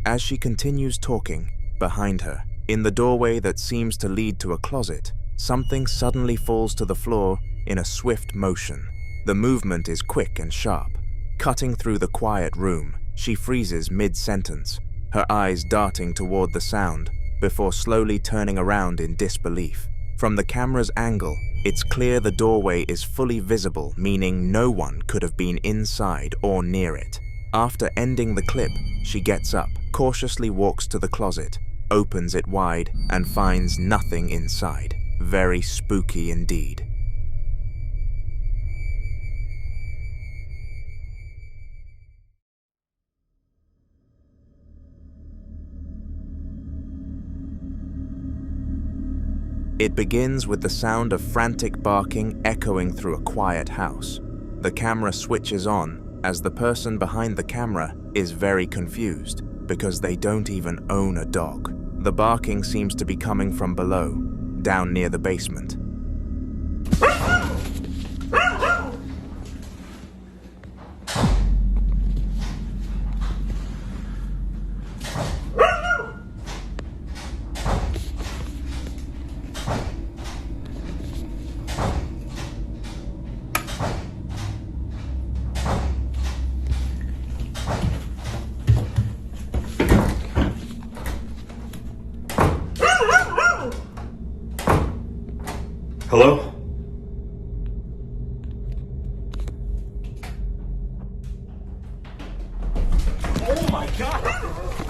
As she continues talking, behind her, in the doorway that seems to lead to a closet, something suddenly falls to the floor in a swift motion. The movement is quick and sharp. Cutting through the quiet room, she freezes mid-sentence, her eyes darting toward the sound, before slowly turning around in disbelief. From the camera's angle, it's clear the doorway is fully visible, meaning no one could have been inside or near it. After ending the clip, she gets up, cautiously walks to the closet, opens it wide, and finds nothing inside. Very spooky indeed. It begins with the sound of frantic barking echoing through a quiet house. The camera switches on as the person behind the camera is very confused because they don't even own a dog. The barking seems to be coming from below, down near the basement. Hello? Oh my god!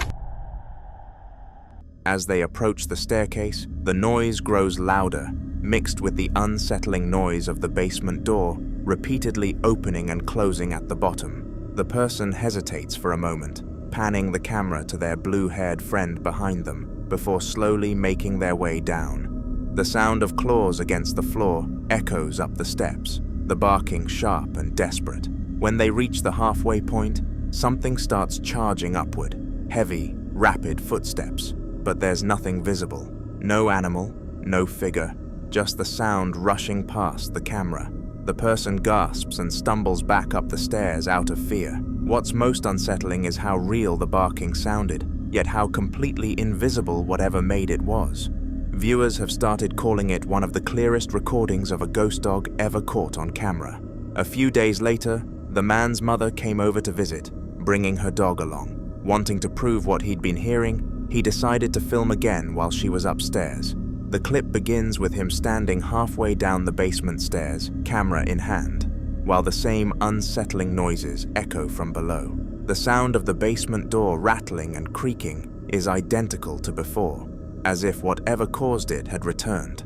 As they approach the staircase, the noise grows louder, mixed with the unsettling noise of the basement door repeatedly opening and closing at the bottom. The person hesitates for a moment, panning the camera to their blue-haired friend behind them, before slowly making their way down. The sound of claws against the floor echoes up the steps, the barking sharp and desperate. When they reach the halfway point, something starts charging upward, heavy, rapid footsteps, but there's nothing visible. No animal, no figure, just the sound rushing past the camera. The person gasps and stumbles back up the stairs out of fear. What's most unsettling is how real the barking sounded, yet how completely invisible whatever made it was. Viewers have started calling it one of the clearest recordings of a ghost dog ever caught on camera. A few days later, the man's mother came over to visit, bringing her dog along. Wanting to prove what he'd been hearing, he decided to film again while she was upstairs. The clip begins with him standing halfway down the basement stairs, camera in hand, while the same unsettling noises echo from below. The sound of the basement door rattling and creaking is identical to before, as if whatever caused it had returned.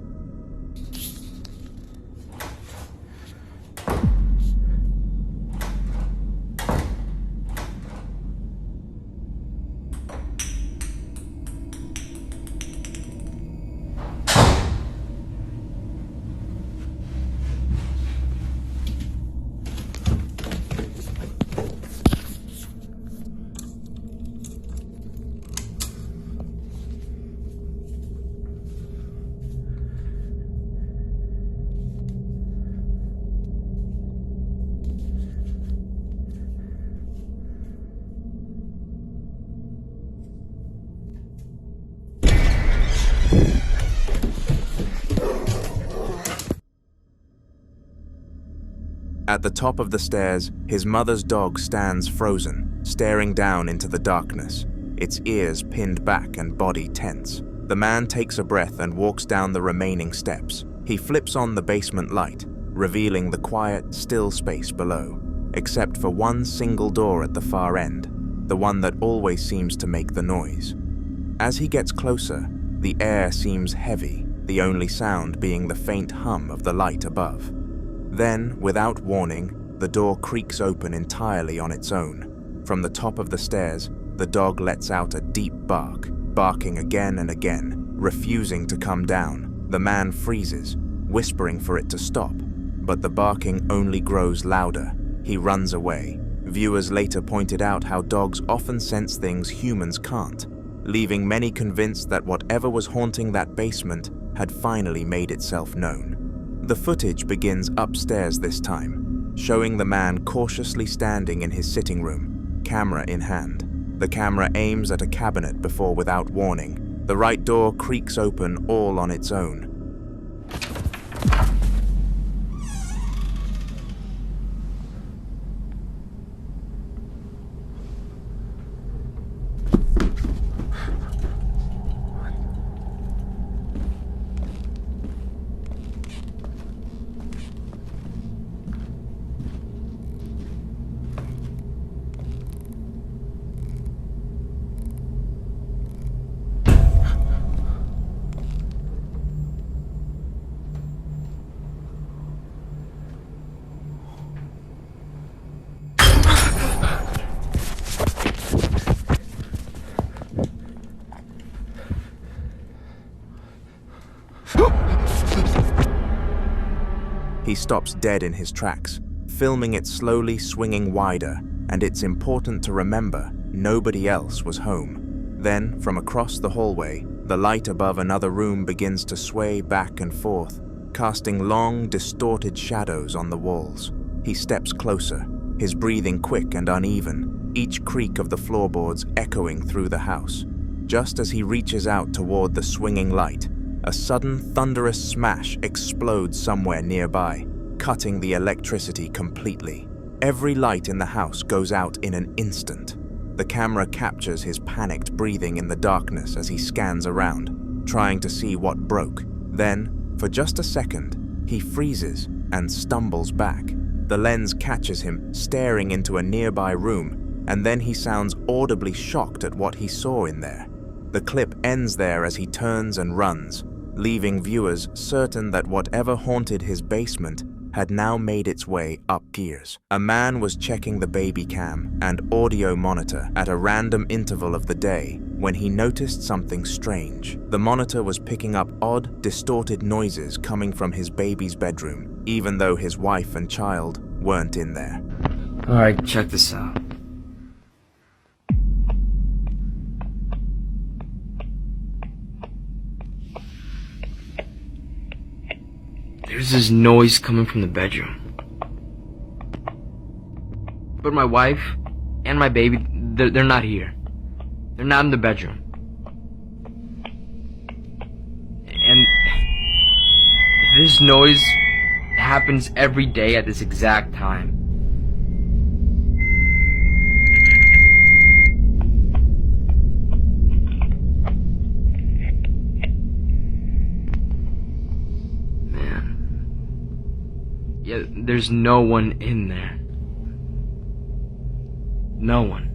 At the top of the stairs, his mother's dog stands frozen, staring down into the darkness, its ears pinned back and body tense. The man takes a breath and walks down the remaining steps. He flips on the basement light, revealing the quiet, still space below, except for one single door at the far end, the one that always seems to make the noise. As he gets closer, the air seems heavy, the only sound being the faint hum of the light above. Then, without warning, the door creaks open entirely on its own. From the top of the stairs, the dog lets out a deep bark, barking again and again, refusing to come down. The man freezes, whispering for it to stop, but the barking only grows louder. He runs away. Viewers later pointed out how dogs often sense things humans can't, leaving many convinced that whatever was haunting that basement had finally made itself known. The footage begins upstairs this time, showing the man cautiously standing in his sitting room, camera in hand. The camera aims at a cabinet before, without warning, the right door creaks open all on its own. He stops dead in his tracks, filming it slowly swinging wider, and it's important to remember nobody else was home. Then, from across the hallway, the light above another room begins to sway back and forth, casting long, distorted shadows on the walls. He steps closer, his breathing quick and uneven, each creak of the floorboards echoing through the house. Just as he reaches out toward the swinging light, a sudden thunderous smash explodes somewhere nearby, cutting the electricity completely. Every light in the house goes out in an instant. The camera captures his panicked breathing in the darkness as he scans around, trying to see what broke. Then, for just a second, he freezes and stumbles back. The lens catches him staring into a nearby room, and then he sounds audibly shocked at what he saw in there. The clip ends there as he turns and runs, leaving viewers certain that whatever haunted his basement had now made its way up gears. A man was checking the baby cam and audio monitor at a random interval of the day when he noticed something strange. The monitor was picking up odd, distorted noises coming from his baby's bedroom, even though his wife and child weren't in there. Alright, check this out. There's this noise coming from the bedroom. But my wife and my baby, they're not here. They're not in the bedroom. And this noise happens every day at this exact time. Yeah, there's no one in there. No one.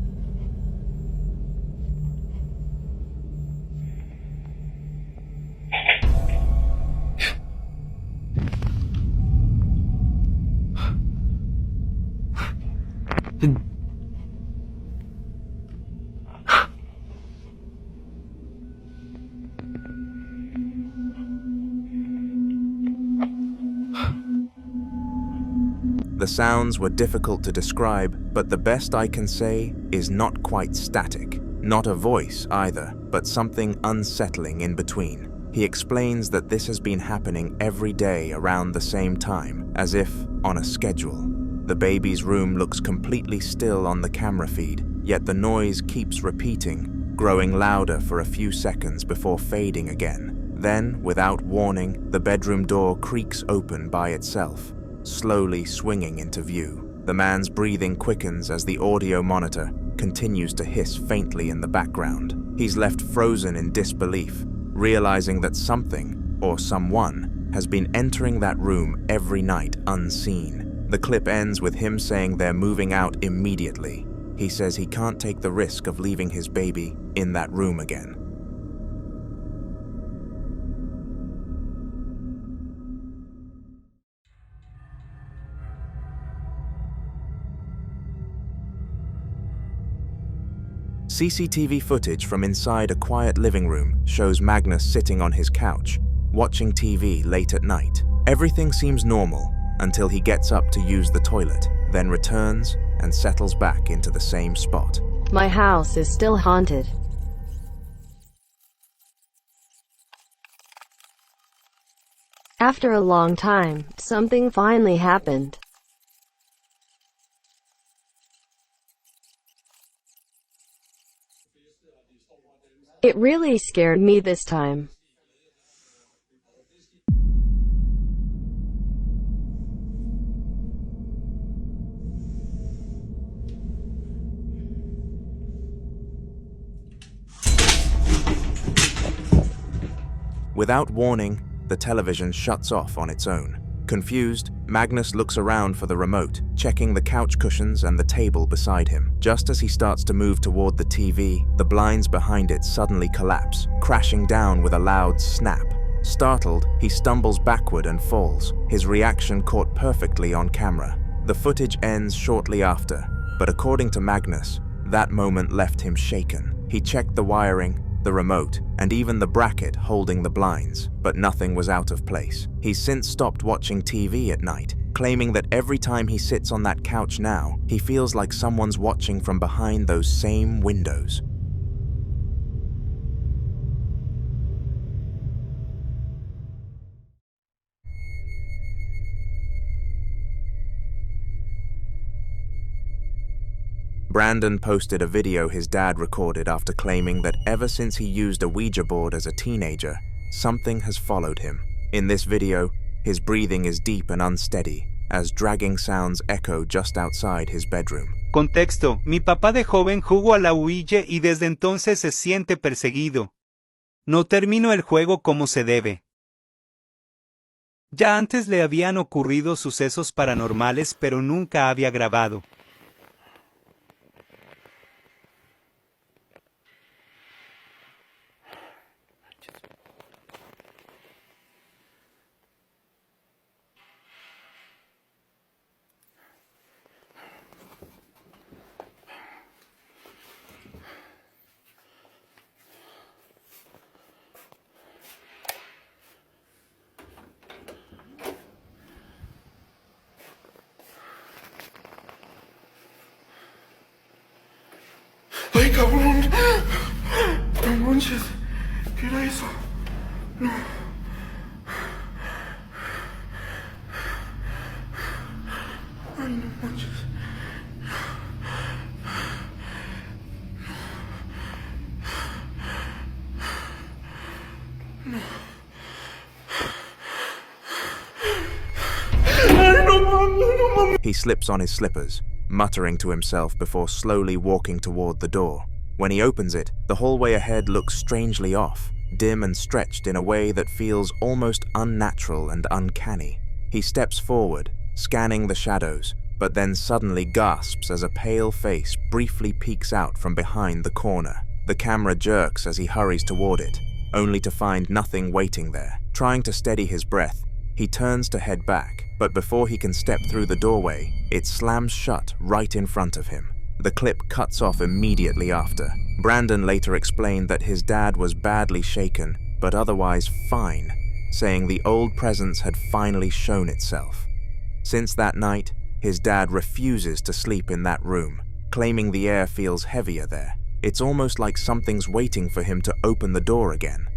The sounds were difficult to describe, but the best I can say is not quite static. Not a voice either, but something unsettling in between. He explains that this has been happening every day around the same time, as if on a schedule. The baby's room looks completely still on the camera feed, yet the noise keeps repeating, growing louder for a few seconds before fading again. Then, without warning, the bedroom door creaks open by itself, slowly swinging into view. The man's breathing quickens as the audio monitor continues to hiss faintly in the background. He's left frozen in disbelief, realizing that something, or someone, has been entering that room every night unseen. The clip ends with him saying they're moving out immediately. He says he can't take the risk of leaving his baby in that room again. CCTV footage from inside a quiet living room shows Magnus sitting on his couch, watching TV late at night. Everything seems normal until he gets up to use the toilet, then returns and settles back into the same spot. My house is still haunted. After a long time, something finally happened. It really scared me this time. Without warning, the television shuts off on its own. Confused, Magnus looks around for the remote, checking the couch cushions and the table beside him. Just as he starts to move toward the TV, the blinds behind it suddenly collapse, crashing down with a loud snap. Startled, he stumbles backward and falls, his reaction caught perfectly on camera. The footage ends shortly after, but according to Magnus, that moment left him shaken. He checked the wiring, the remote, and even the bracket holding the blinds, but nothing was out of place. He's since stopped watching TV at night, claiming that every time he sits on that couch now, he feels like someone's watching from behind those same windows. Brandon posted a video his dad recorded after claiming that ever since he used a Ouija board as a teenager, something has followed him. In this video, his breathing is deep and unsteady, as dragging sounds echo just outside his bedroom. Contexto: mi papá de joven jugó a la Ouija y desde entonces se siente perseguido. No terminó el juego como se debe. Ya antes le habían ocurrido sucesos paranormales, pero nunca había grabado. ¡Ay, cabrón! No manches. ¿Qué era eso? No. Ay, no manches. No. Ay, no mames, no mames. He slips on his slippers, muttering to himself before slowly walking toward the door. When he opens it, the hallway ahead looks strangely off, dim and stretched in a way that feels almost unnatural and uncanny. He steps forward, scanning the shadows, but then suddenly gasps as a pale face briefly peeks out from behind the corner. The camera jerks as he hurries toward it, only to find nothing waiting there. Trying to steady his breath, he turns to head back, but before he can step through the doorway, it slams shut right in front of him. The clip cuts off immediately after. Brandon later explained that his dad was badly shaken, but otherwise fine, saying the old presence had finally shown itself. Since that night, His dad refuses to sleep in that room, claiming the air feels heavier there. It's almost like something's waiting for him to open the door again.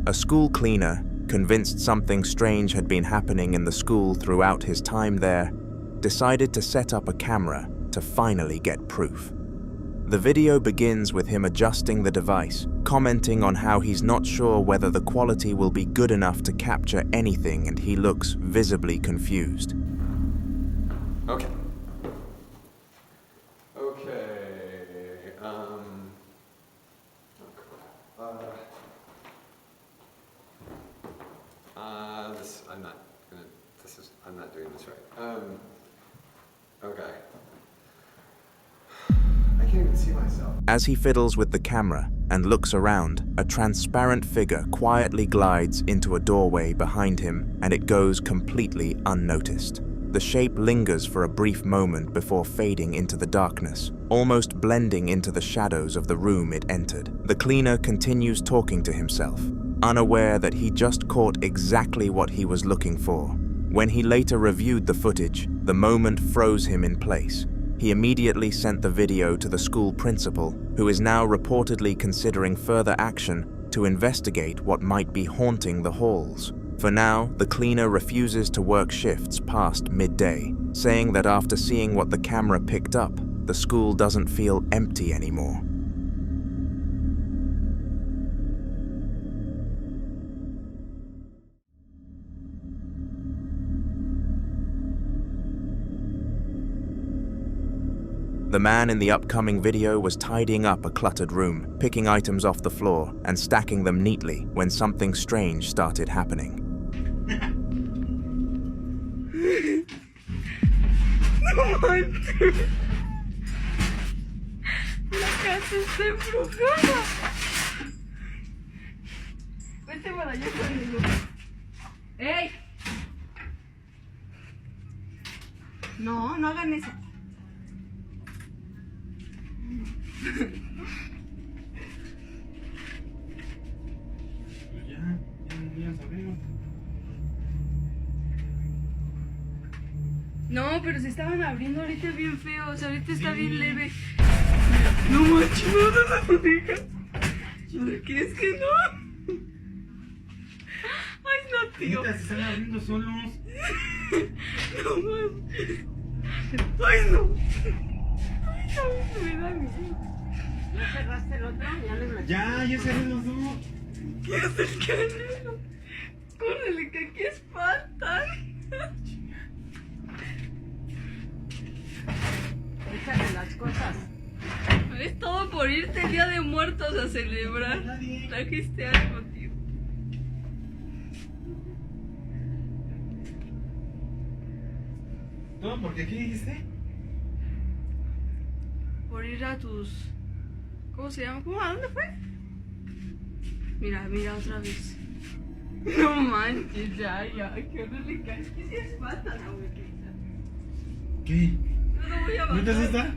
A school cleaner, convinced something strange had been happening in the school throughout his time there, decided to set up a camera to finally get proof. The video begins with him adjusting the device, commenting on how he's not sure whether the quality will be good enough to capture anything, and he looks visibly confused. Okay. I'm not doing this right. Okay. I can't even see myself. As he fiddles with the camera and looks around, a transparent figure quietly glides into a doorway behind him, and it goes completely unnoticed. The shape lingers for a brief moment before fading into the darkness, almost blending into the shadows of the room it entered. The cleaner continues talking to himself, unaware that he just caught exactly what he was looking for. When he later reviewed the footage, the moment froze him in place. He immediately sent the video to the school principal, who is now reportedly considering further action to investigate what might be haunting the halls. For now, the cleaner refuses to work shifts past midday, saying that after seeing what the camera picked up, the school doesn't feel empty anymore. The man in the upcoming video was tidying up a cluttered room, picking items off the floor and stacking them neatly when something strange started happening. No manches. La casa está embrujada. Vete para allá conmigo. ¡Ey! No, no hagan eso. No, pero se estaban abriendo ahorita bien feos, ahorita está bien leve. No manches, no las digas. ¿Por qué es que no? Ay, no, tío. Se están abriendo solos. No manches. Ay, no. Ay, no, me da miedo. ¿Ya cerraste el otro? Ya cerré los dos. ¿Qué es el canelo? Córrele, que aquí espantan. Échale las cosas. Es todo por irte el Día de Muertos a celebrar. Trajiste algo, tío. ¿Todo por qué? ¿Qué dijiste? Por ir a tus... ¿Cómo se llama? ¿Cómo? ¿A dónde fue? Mira, mira otra vez. No manches, ya, qué horrible. ¿Qué si es falta, no, güey? ¿Qué? No lo voy a matar. ¿Dónde está?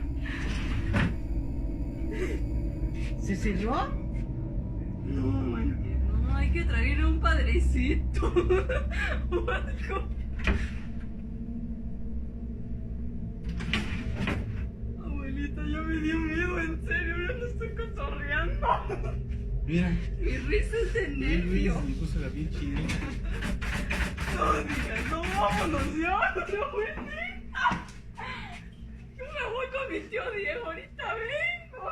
¿Se cerró? No manches, no, hay que traer un padrecito. O algo. Abuelita, ya me dio miedo, en serio, ya no estoy cotorreando. Mira. Mi risa es de nervio. Me puso la bien chida. No digas, no, vámonos ya, abuelita. Yo me voy con mi tío Diego, ahorita vengo.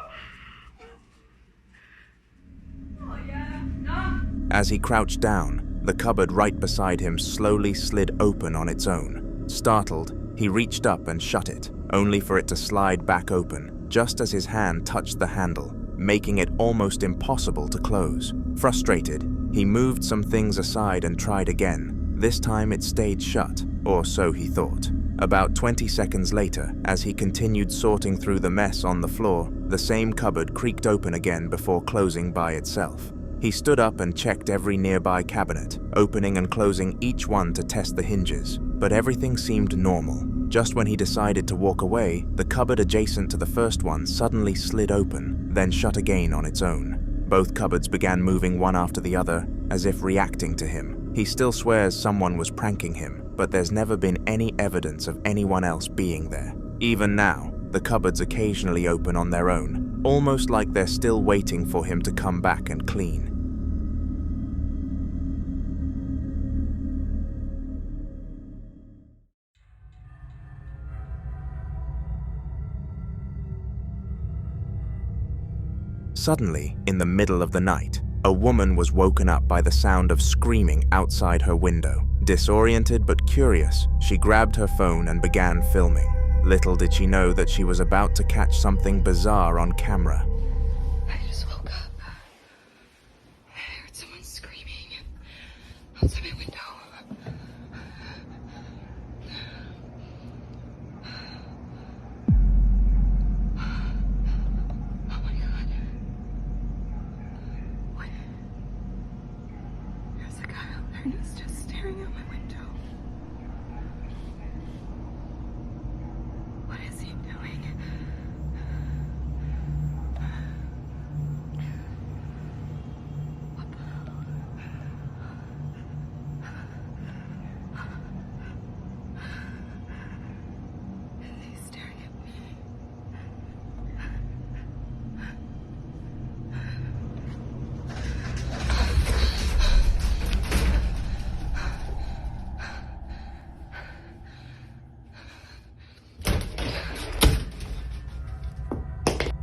No, ya, no. As he crouched down, the cupboard right beside him slowly slid open on its own. Startled, he reached up and shut it, only for it to slide back open, just as his hand touched the handle, making it almost impossible to close. Frustrated, he moved some things aside and tried again. This time it stayed shut, or so he thought. About 20 seconds later, as he continued sorting through the mess on the floor, the same cupboard creaked open again before closing by itself. He stood up and checked every nearby cabinet, opening and closing each one to test the hinges, but everything seemed normal. Just when he decided to walk away, the cupboard adjacent to the first one suddenly slid open, then shut again on its own. Both cupboards began moving one after the other, as if reacting to him. He still swears someone was pranking him, but there's never been any evidence of anyone else being there. Even now, the cupboards occasionally open on their own, almost like they're still waiting for him to come back and clean. Suddenly, in the middle of the night, a woman was woken up by the sound of screaming outside her window. Disoriented but curious, she grabbed her phone and began filming. Little did she know that she was about to catch something bizarre on camera. I just woke up. I heard someone screaming outside my window. Oh my god. What? There's a guy out there and he's just staring out my window. What is he doing? What the hell? Is he staring at me?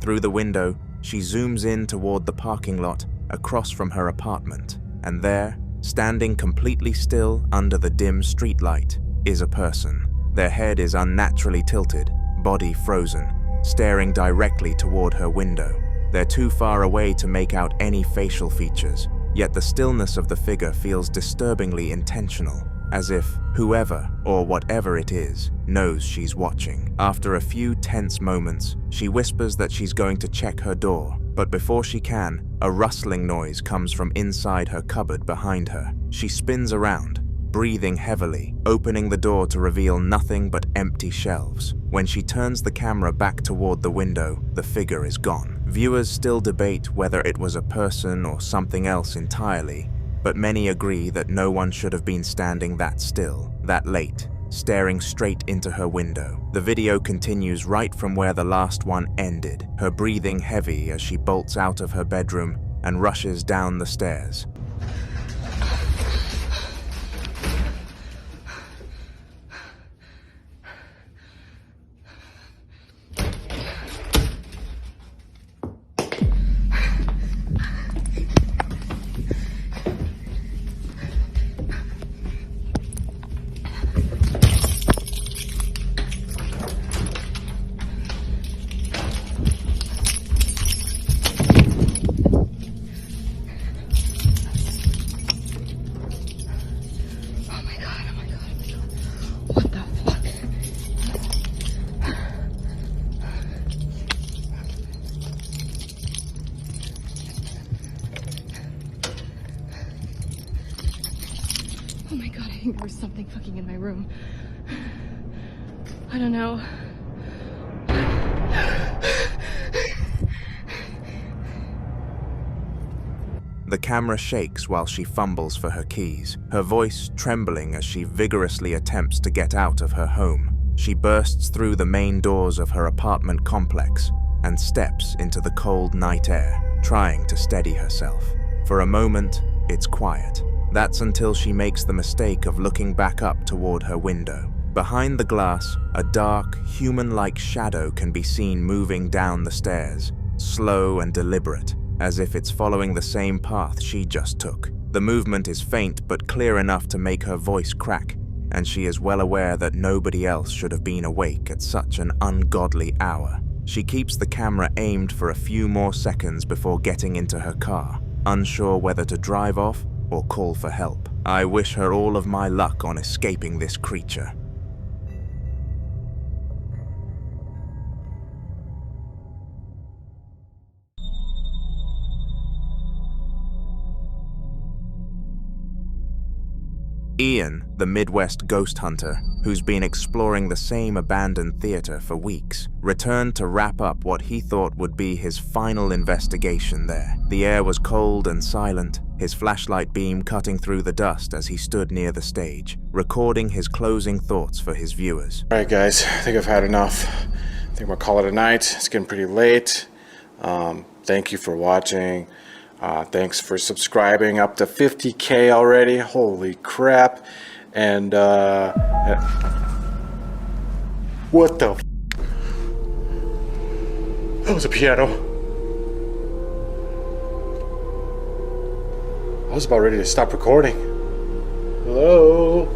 Through the window, she zooms in toward the parking lot across from her apartment, and there, standing completely still under the dim streetlight, is a person. Their head is unnaturally tilted, body frozen, staring directly toward her window. They're too far away to make out any facial features, yet the stillness of the figure feels disturbingly intentional, as if whoever or whatever it is knows she's watching. After a few tense moments, she whispers that she's going to check her door, but before she can, a rustling noise comes from inside her cupboard behind her. She spins around, breathing heavily, opening the door to reveal nothing but empty shelves. When she turns the camera back toward the window, the figure is gone. Viewers still debate whether it was a person or something else entirely, but many agree that no one should have been standing that still, that late, staring straight into her window. The video continues right from where the last one ended, her breathing heavy as she bolts out of her bedroom and rushes down the stairs. Oh my god, I think there was something fucking in my room. I don't know. The camera shakes while she fumbles for her keys, her voice trembling as she vigorously attempts to get out of her home. She bursts through the main doors of her apartment complex and steps into the cold night air, trying to steady herself. For a moment, it's quiet. That's until she makes the mistake of looking back up toward her window. Behind the glass, a dark, human-like shadow can be seen moving down the stairs, slow and deliberate, as if it's following the same path she just took. The movement is faint but clear enough to make her voice crack, and she is well aware that nobody else should have been awake at such an ungodly hour. She keeps the camera aimed for a few more seconds before getting into her car, unsure whether to drive off or call for help. I wish her all of my luck on escaping this creature. Ian, the Midwest ghost hunter, who's been exploring the same abandoned theater for weeks, returned to wrap up what he thought would be his final investigation there. The air was cold and silent, his flashlight beam cutting through the dust as he stood near the stage, recording his closing thoughts for his viewers. Alright guys, I think I've had enough. I think I'm gonna call it a night. It's getting pretty late. Thank you for watching. Thanks for subscribing, up to 50K already. Holy crap. And what the f? That was a piano. I was about ready to stop recording. Hello?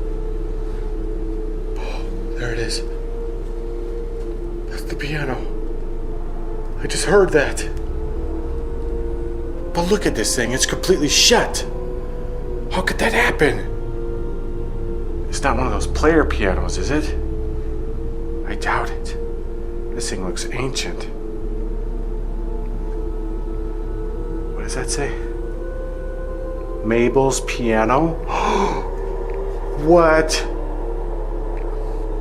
Oh, there it is. That's the piano. I just heard that. But look at this thing, it's completely shut. How could that happen? It's not one of those player pianos, is it? I doubt it. This thing looks ancient. What does that say? Mabel's piano? What?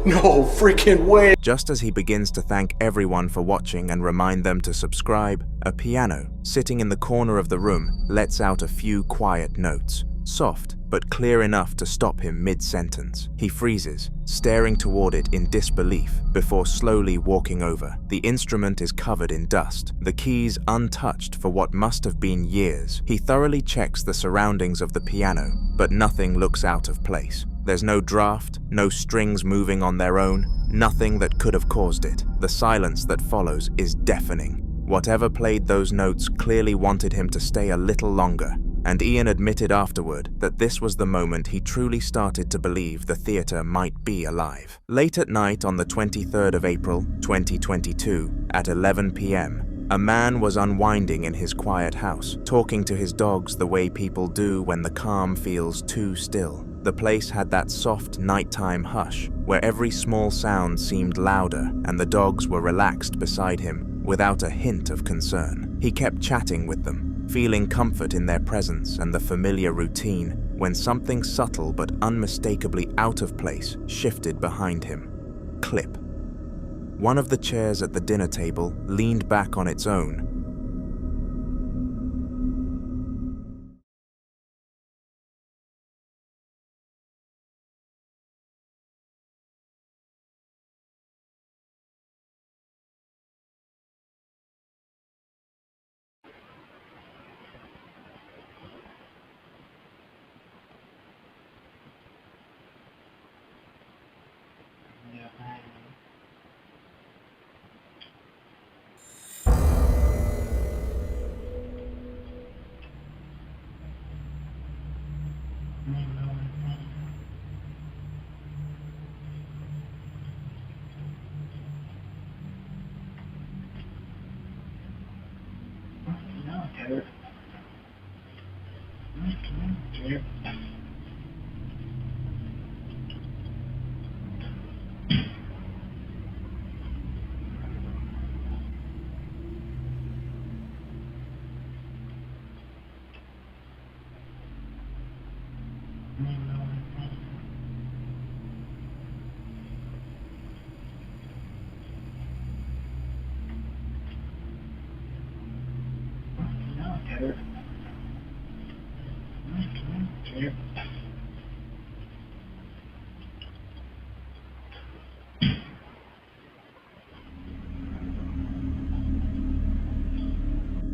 No freaking way! Just as he begins to thank everyone for watching and remind them to subscribe, a piano, sitting in the corner of the room, lets out a few quiet notes, soft but clear enough to stop him mid-sentence. He freezes, staring toward it in disbelief, before slowly walking over. The instrument is covered in dust, the keys untouched for what must have been years. He thoroughly checks the surroundings of the piano, but nothing looks out of place. There's no draft, no strings moving on their own, nothing that could have caused it. The silence that follows is deafening. Whatever played those notes clearly wanted him to stay a little longer, and Ian admitted afterward that this was the moment he truly started to believe the theater might be alive. Late at night on the 23rd of April, 2022, at 11 p.m., a man was unwinding in his quiet house, talking to his dogs the way people do when the calm feels too still. The place had that soft nighttime hush, where every small sound seemed louder and the dogs were relaxed beside him without a hint of concern. He kept chatting with them, feeling comfort in their presence and the familiar routine, when something subtle but unmistakably out of place shifted behind him. Clip. One of the chairs at the dinner table leaned back on its own.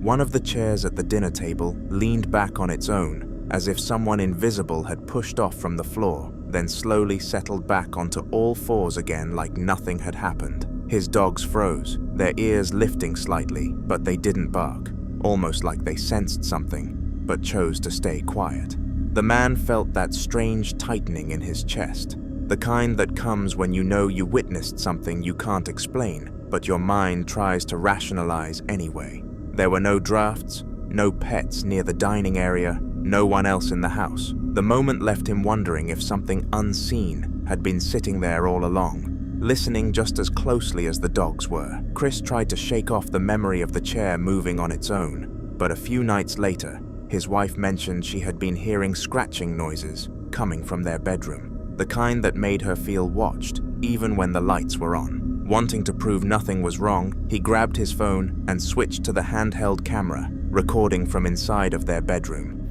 One of the chairs at the dinner table leaned back on its own, as if someone invisible had pushed off from the floor, then slowly settled back onto all fours again like nothing had happened. His dogs froze, their ears lifting slightly, but they didn't bark, almost like they sensed something, but chose to stay quiet. The man felt that strange tightening in his chest, the kind that comes when you know you witnessed something you can't explain, but your mind tries to rationalize anyway. There were no drafts, no pets near the dining area, no one else in the house. The moment left him wondering if something unseen had been sitting there all along, listening just as closely as the dogs were. Chris tried to shake off the memory of the chair moving on its own, but a few nights later, his wife mentioned she had been hearing scratching noises coming from their bedroom, the kind that made her feel watched, even when the lights were on. Wanting to prove nothing was wrong, he grabbed his phone and switched to the handheld camera, recording from inside of their bedroom.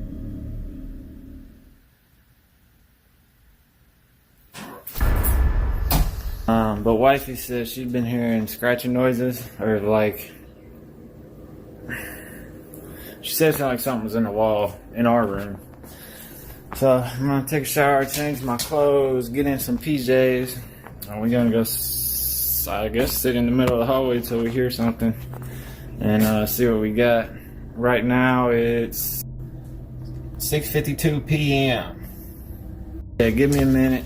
But wifey says she'd been hearing scratching noises, or like, she said it sounded like something was in the wall in our room. So I'm gonna take a shower, change my clothes, get in some PJs, and we're gonna go, I guess, sit in the middle of the hallway till we hear something and see what we got. Right now it's 6:52 p.m. Yeah, give me a minute.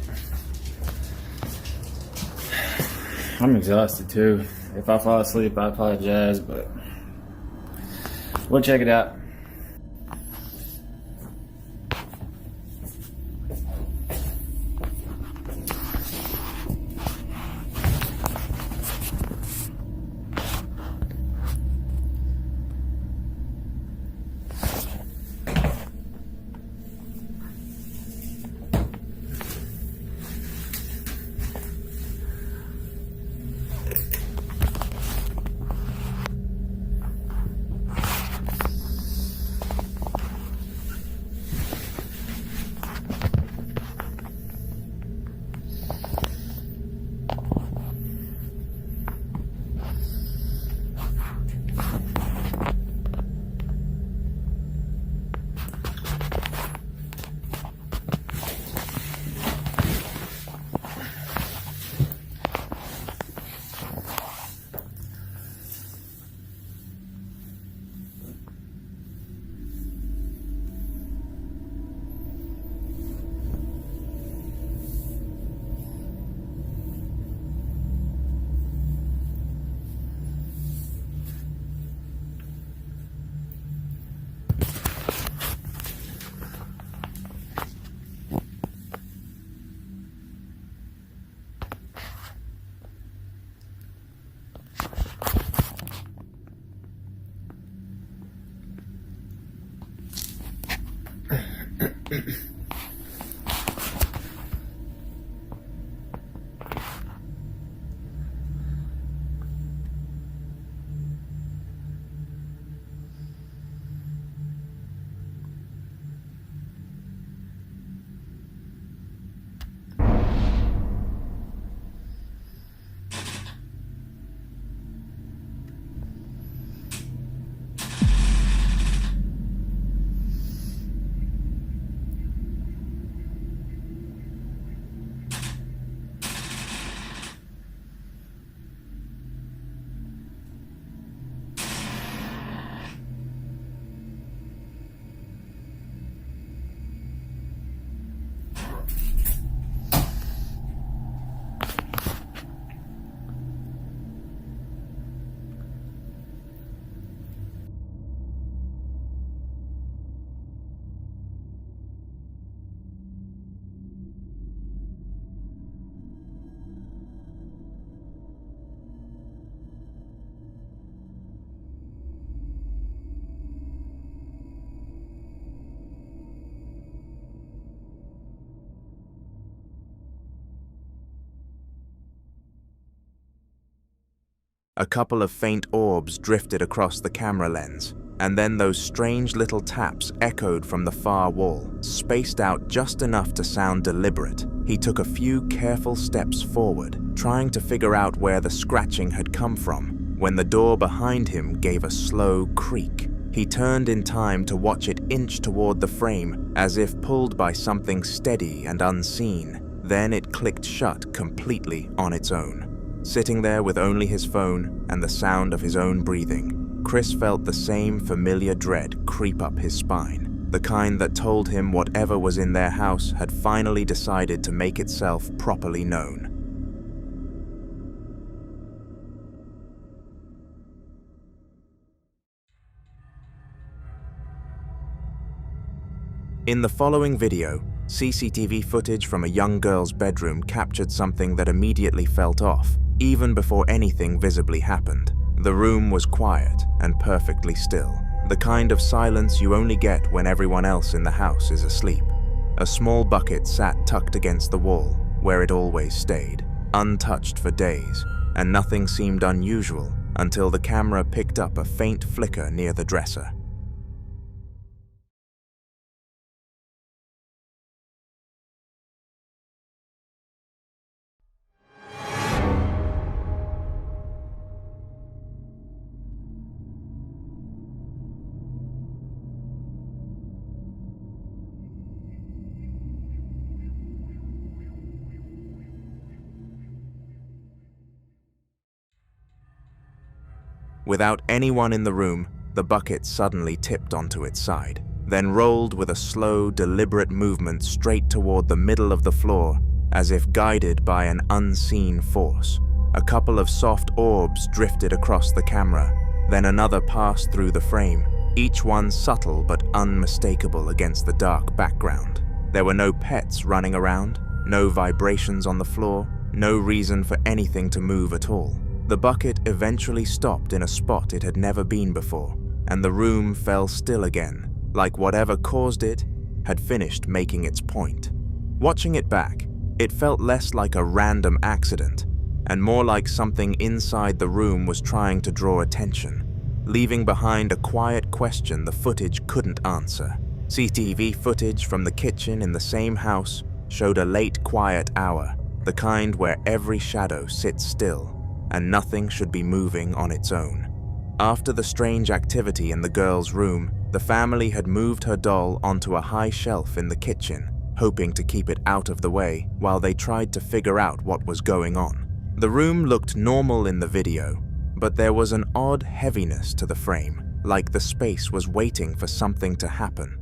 I'm exhausted too. If I fall asleep, I apologize, but we'll check it out. A couple of faint orbs drifted across the camera lens, and then those strange little taps echoed from the far wall, spaced out just enough to sound deliberate. He took a few careful steps forward, trying to figure out where the scratching had come from, when the door behind him gave a slow creak. He turned in time to watch it inch toward the frame, as if pulled by something steady and unseen. Then it clicked shut completely on its own. Sitting there with only his phone and the sound of his own breathing, Chris felt the same familiar dread creep up his spine, the kind that told him whatever was in their house had finally decided to make itself properly known. In the following video, CCTV footage from a young girl's bedroom captured something that immediately felt off, even before anything visibly happened. The room was quiet and perfectly still. the kind of silence you only get when everyone else in the house is asleep. A small bucket sat tucked against the wall, where it always stayed, untouched for days, and nothing seemed unusual until the camera picked up a faint flicker near the dresser. Without anyone in the room, the bucket suddenly tipped onto its side, then rolled with a slow, deliberate movement straight toward the middle of the floor, as if guided by an unseen force. A couple of soft orbs drifted across the camera, then another passed through the frame, each one subtle but unmistakable against the dark background. There were no pets running around, no vibrations on the floor, no reason for anything to move at all. The bucket eventually stopped in a spot it had never been before, and the room fell still again, like whatever caused it had finished making its point. Watching it back, it felt less like a random accident, and more like something inside the room was trying to draw attention, leaving behind a quiet question the footage couldn't answer. CCTV footage from the kitchen in the same house showed a late quiet hour, the kind where every shadow sits still, and nothing should be moving on its own. After the strange activity in the girl's room, the family had moved her doll onto a high shelf in the kitchen, hoping to keep it out of the way while they tried to figure out what was going on. The room looked normal in the video, but there was an odd heaviness to the frame, like the space was waiting for something to happen.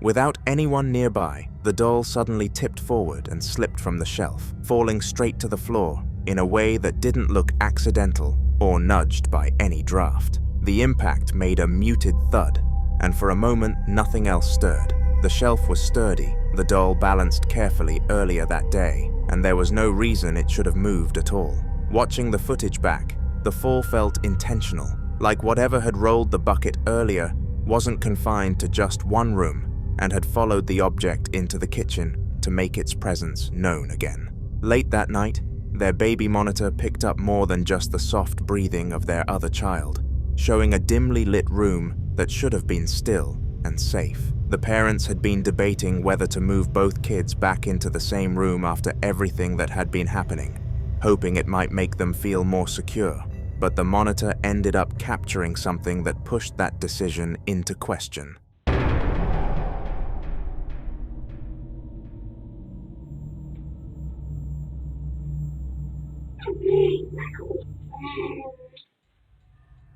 Without anyone nearby, the doll suddenly tipped forward and slipped from the shelf, falling straight to the floor in a way that didn't look accidental or nudged by any draft. The impact made a muted thud, and for a moment nothing else stirred. The shelf was sturdy, the doll balanced carefully earlier that day, and there was no reason it should have moved at all. Watching the footage back, the fall felt intentional, like whatever had rolled the bucket earlier wasn't confined to just one room and had followed the object into the kitchen to make its presence known again. Late that night, their baby monitor picked up more than just the soft breathing of their other child, showing a dimly lit room that should have been still and safe. The parents had been debating whether to move both kids back into the same room after everything that had been happening, hoping it might make them feel more secure, but the monitor ended up capturing something that pushed that decision into question.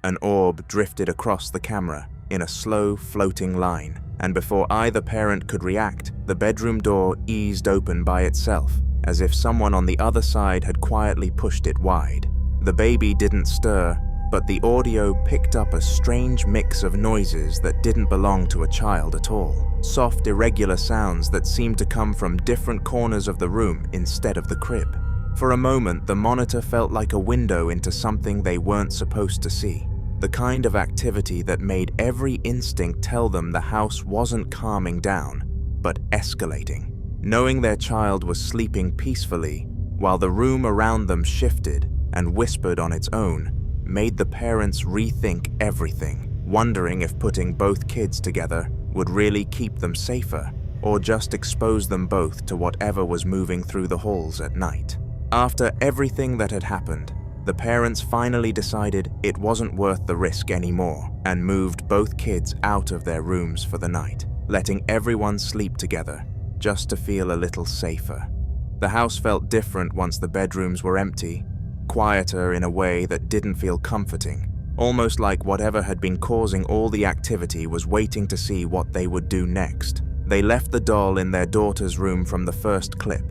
An orb drifted across the camera in a slow, floating line, and before either parent could react, the bedroom door eased open by itself, as if someone on the other side had quietly pushed it wide. The baby didn't stir, but the audio picked up a strange mix of noises that didn't belong to a child at all. Soft, irregular sounds that seemed to come from different corners of the room instead of the crib. For a moment, the monitor felt like a window into something they weren't supposed to see. The kind of activity that made every instinct tell them the house wasn't calming down, but escalating. Knowing their child was sleeping peacefully, while the room around them shifted and whispered on its own, made the parents rethink everything, wondering if putting both kids together would really keep them safer, or just expose them both to whatever was moving through the halls at night. After everything that had happened, the parents finally decided it wasn't worth the risk anymore and moved both kids out of their rooms for the night, letting everyone sleep together just to feel a little safer. The house felt different once the bedrooms were empty, quieter in a way that didn't feel comforting, almost like whatever had been causing all the activity was waiting to see what they would do next. They left the doll in their daughter's room from the first clip,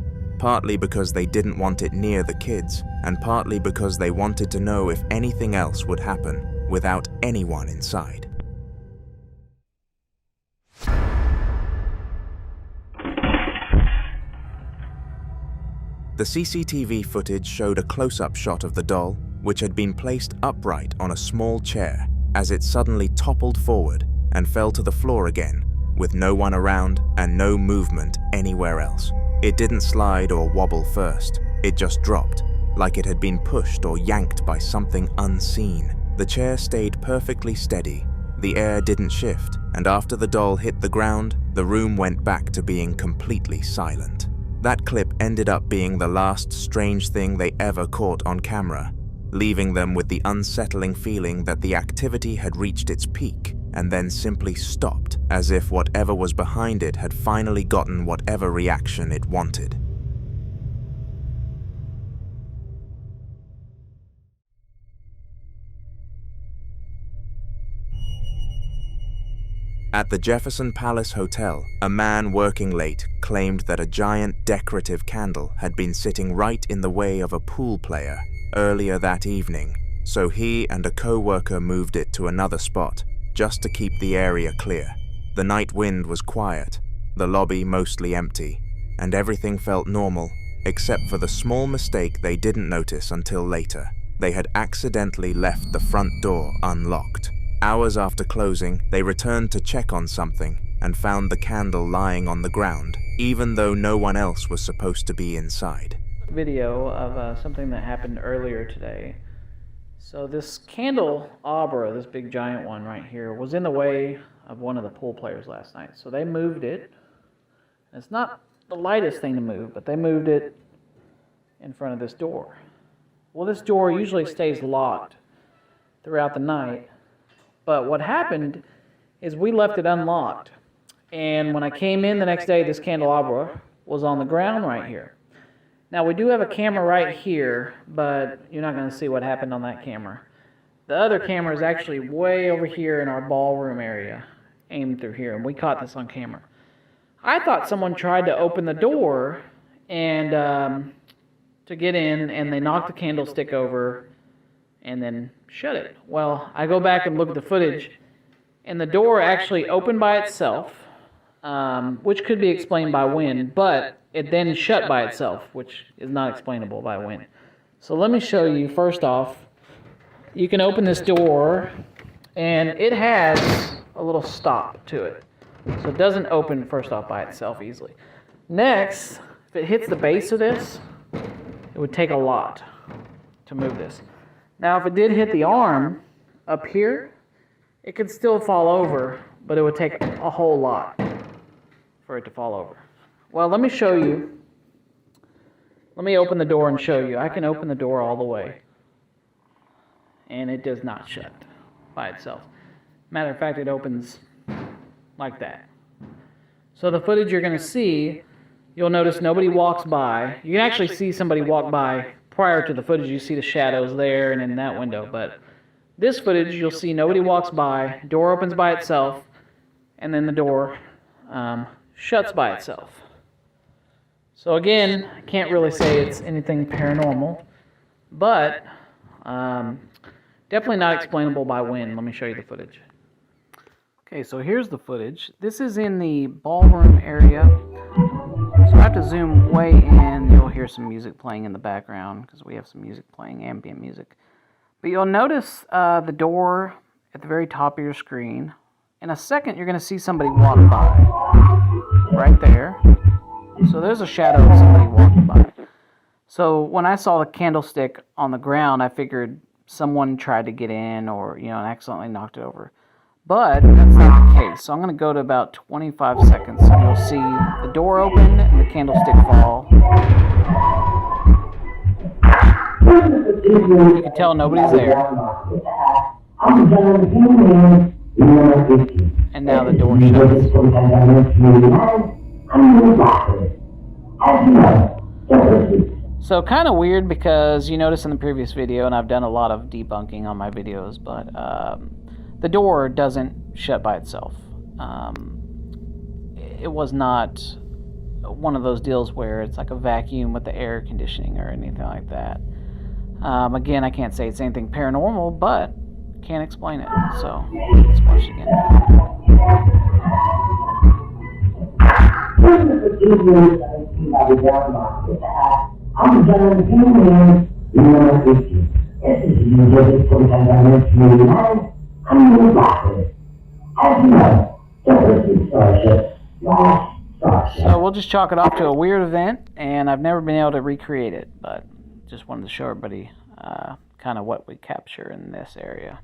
partly because they didn't want it near the kids, and partly because they wanted to know if anything else would happen without anyone inside. The CCTV footage showed a close-up shot of the doll, which had been placed upright on a small chair, as it suddenly toppled forward and fell to the floor again, with no one around and no movement anywhere else. It didn't slide or wobble first, it just dropped, like it had been pushed or yanked by something unseen. The chair stayed perfectly steady, the air didn't shift, and after the doll hit the ground, the room went back to being completely silent. That clip ended up being the last strange thing they ever caught on camera, leaving them with the unsettling feeling that the activity had reached its peak and then simply stopped, as if whatever was behind it had finally gotten whatever reaction it wanted. At the Jefferson Palace Hotel, a man working late claimed that a giant decorative candle had been sitting right in the way of a pool player earlier that evening, so he and a co-worker moved it to another spot, just to keep the area clear. The night wind was quiet, the lobby mostly empty, and everything felt normal, except for the small mistake they didn't notice until later. They had accidentally left the front door unlocked. Hours after closing, they returned to check on something and found the candle lying on the ground, even though no one else was supposed to be inside. Video of something that happened earlier today. So this candelabra, this big giant one right here, was in the way of one of the pool players last night. So they moved it. It's not the lightest thing to move, but they moved it in front of this door. Well, this door usually stays locked throughout the night, but what happened is we left it unlocked. And when I came in the next day, this candelabra was on the ground right here. Now, we do have a camera right here, but you're not going to see what happened on that camera. The other camera is actually way over here in our ballroom area, aimed through here, and we caught this on camera. I thought someone tried to open the door and to get in, and they knocked the candlestick over and then shut it. Well, I go back and look at the footage, and the door actually opened by itself, which could be explained by wind, but it then shut by itself, which is not explainable by wind. So let me show you, first off, you can open this door, and it has a little stop to it. So it doesn't open, first off, by itself easily. Next, if it hits the base of this, it would take a lot to move this. Now, if it did hit the arm up here, it could still fall over, but it would take a whole lot for it to fall over. Well, let me show you. Let me open the door and show you. I can open the door all the way, and it does not shut by itself. Matter of fact, it opens like that. So the footage you're going to see, you'll notice nobody walks by. You can actually see somebody walk by prior to the footage. You see the shadows there and in that window. But this footage, you'll see nobody walks by, door opens by itself, and then the door shuts by itself. So again, I can't really say it's anything paranormal, but definitely not explainable by wind. Let me show you the footage. Okay, so here's the footage. This is in the ballroom area. So I have to zoom way in. You'll hear some music playing in the background because we have some music playing, ambient music. But you'll notice the door at the very top of your screen. In a second, you're going to see somebody walk by. Right there. So there's a shadow of somebody walking by. So when I saw the candlestick on the ground, I figured someone tried to get in or, and accidentally knocked it over. But that's not the case. So I'm going to go to about 25 seconds and you'll see the door open and the candlestick fall. You can tell nobody's there. And now the door shuts. So kind of weird because you notice in the previous video, and I've done a lot of debunking on my videos, but the door doesn't shut by itself. It was not one of those deals where it's like a vacuum with the air conditioning or anything like that. Again, I can't say it's anything paranormal, but can't explain it. So let's watch it again. So we'll just chalk it off to a weird event, and I've never been able to recreate it, but just wanted to show everybody kind of what we capture in this area.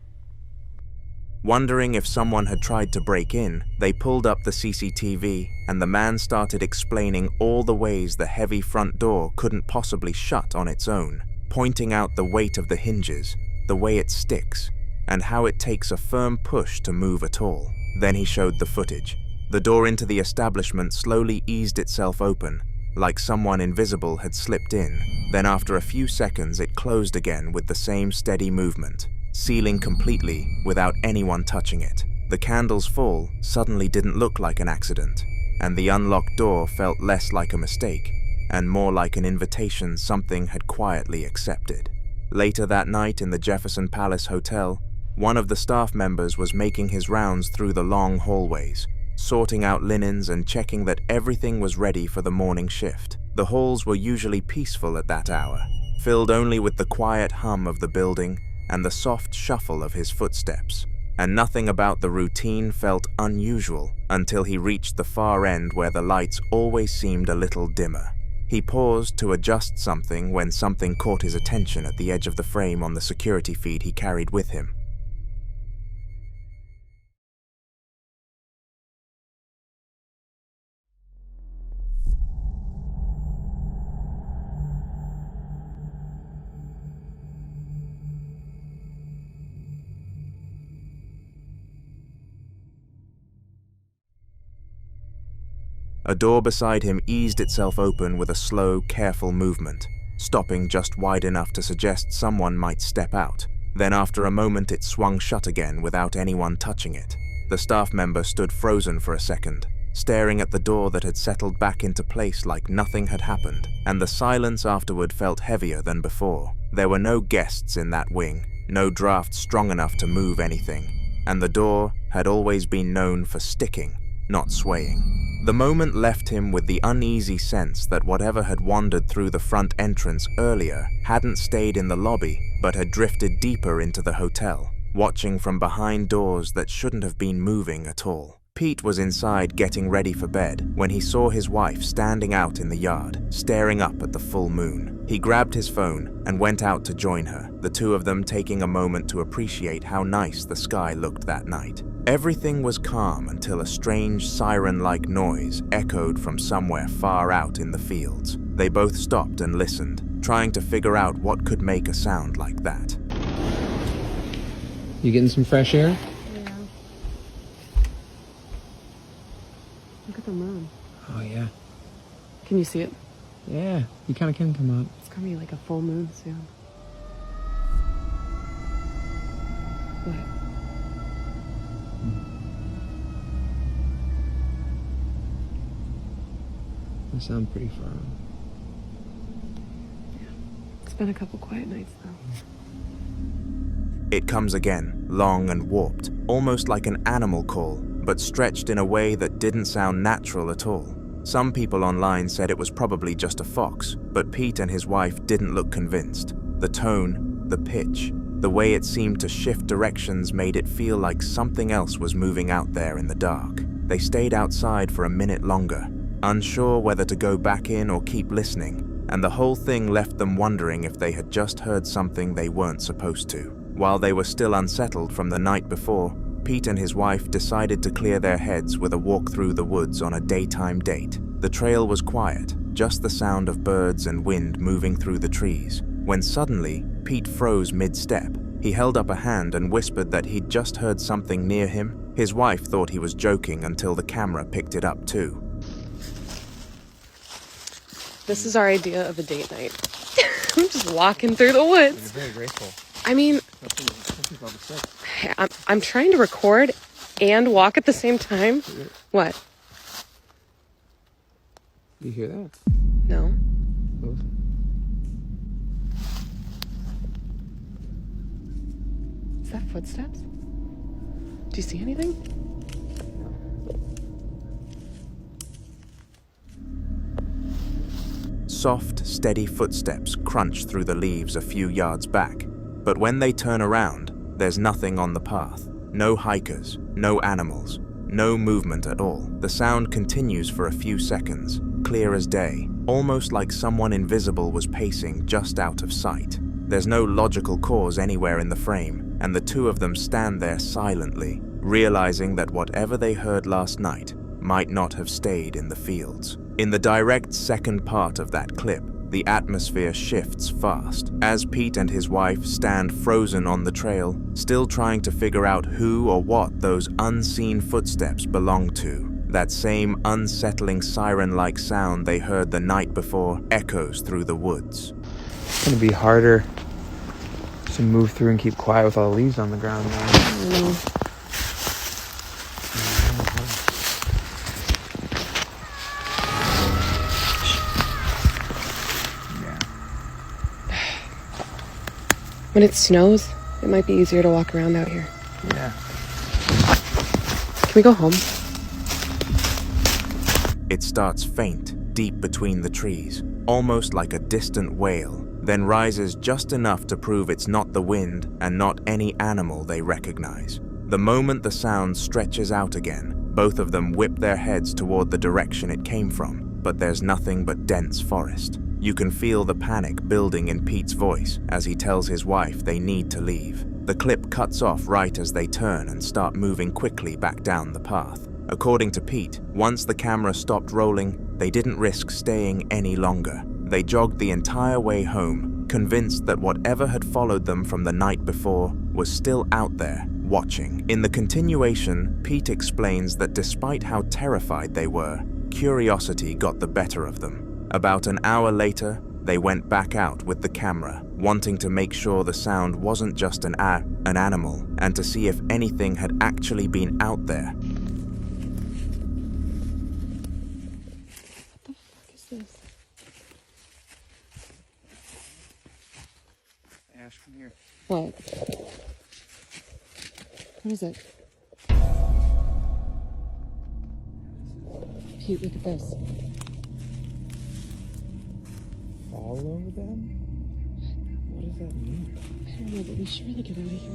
Wondering if someone had tried to break in, they pulled up the CCTV and the man started explaining all the ways the heavy front door couldn't possibly shut on its own, pointing out the weight of the hinges, the way it sticks, and how it takes a firm push to move at all. Then he showed the footage. The door into the establishment slowly eased itself open, like someone invisible had slipped in. Then after a few seconds it closed again with the same steady movement, sealing completely without anyone touching it. The candle's fall suddenly didn't look like an accident, and the unlocked door felt less like a mistake and more like an invitation something had quietly accepted. Later that night in the Jefferson Palace Hotel, one of the staff members was making his rounds through the long hallways, sorting out linens and checking that everything was ready for the morning shift. The halls were usually peaceful at that hour, filled only with the quiet hum of the building and the soft shuffle of his footsteps, and nothing about the routine felt unusual until he reached the far end where the lights always seemed a little dimmer. He paused to adjust something when something caught his attention at the edge of the frame on the security feed he carried with him. A door beside him eased itself open with a slow, careful movement, stopping just wide enough to suggest someone might step out. Then after a moment it swung shut again without anyone touching it. The staff member stood frozen for a second, staring at the door that had settled back into place like nothing had happened, and the silence afterward felt heavier than before. There were no guests in that wing, no draft strong enough to move anything, and the door had always been known for sticking, not swaying. The moment left him with the uneasy sense that whatever had wandered through the front entrance earlier hadn't stayed in the lobby, but had drifted deeper into the hotel, watching from behind doors that shouldn't have been moving at all. Pete was inside getting ready for bed when he saw his wife standing out in the yard, staring up at the full moon. He grabbed his phone and went out to join her, the two of them taking a moment to appreciate how nice the sky looked that night. Everything was calm until a strange siren-like noise echoed from somewhere far out in the fields. They both stopped and listened, trying to figure out what could make a sound like that. You getting some fresh air? Yeah. Look at the moon. Oh, yeah. Can you see it? Yeah, you kind of can come out. It's gonna be like a full moon soon. What? You sound pretty far. It's been a couple quiet nights though. It comes again, long and warped, almost like an animal call, but stretched in a way that didn't sound natural at all. Some people online said it was probably just a fox, but Pete and his wife didn't look convinced. The tone, the pitch, the way it seemed to shift directions made it feel like something else was moving out there in the dark. They stayed outside for a minute longer, unsure whether to go back in or keep listening, and the whole thing left them wondering if they had just heard something they weren't supposed to. While they were still unsettled from the night before, Pete and his wife decided to clear their heads with a walk through the woods on a daytime date. The trail was quiet, just the sound of birds and wind moving through the trees, when suddenly Pete froze mid-step. He held up a hand and whispered that he'd just heard something near him. His wife thought he was joking until the camera picked it up too. This is our idea of a date night. I'm just walking through the woods. You're very graceful. I mean, I'm trying to record and walk at the same time. What? You hear that? No. Is that footsteps? Do you see anything? Soft, steady footsteps crunch through the leaves a few yards back, but when they turn around, there's nothing on the path. No hikers, no animals, no movement at all. The sound continues for a few seconds, clear as day, almost like someone invisible was pacing just out of sight. There's no logical cause anywhere in the frame, and the two of them stand there silently, realizing that whatever they heard last night might not have stayed in the fields. In the direct second part of that clip, the atmosphere shifts fast as Pete and his wife stand frozen on the trail, still trying to figure out who or what those unseen footsteps belong to. That same unsettling siren-like sound they heard the night before echoes through the woods. It's gonna be harder to move through and keep quiet with all the leaves on the ground now. When it snows, it might be easier to walk around out here. Yeah. Can we go home? It starts faint, deep between the trees, almost like a distant wail, then rises just enough to prove it's not the wind and not any animal they recognize. The moment the sound stretches out again, both of them whip their heads toward the direction it came from, but there's nothing but dense forest. You can feel the panic building in Pete's voice as he tells his wife they need to leave. The clip cuts off right as they turn and start moving quickly back down the path. According to Pete, once the camera stopped rolling, they didn't risk staying any longer. They jogged the entire way home, convinced that whatever had followed them from the night before was still out there, watching. In the continuation, Pete explains that despite how terrified they were, curiosity got the better of them. About an hour later, they went back out with the camera, wanting to make sure the sound wasn't just an animal, and to see if anything had actually been out there. What the fuck is this? Ash, come here. What? What is it? Pete, look at this. Follow them? What does that mean? I don't know, but we should really get out of here.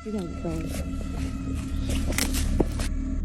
You gotta go.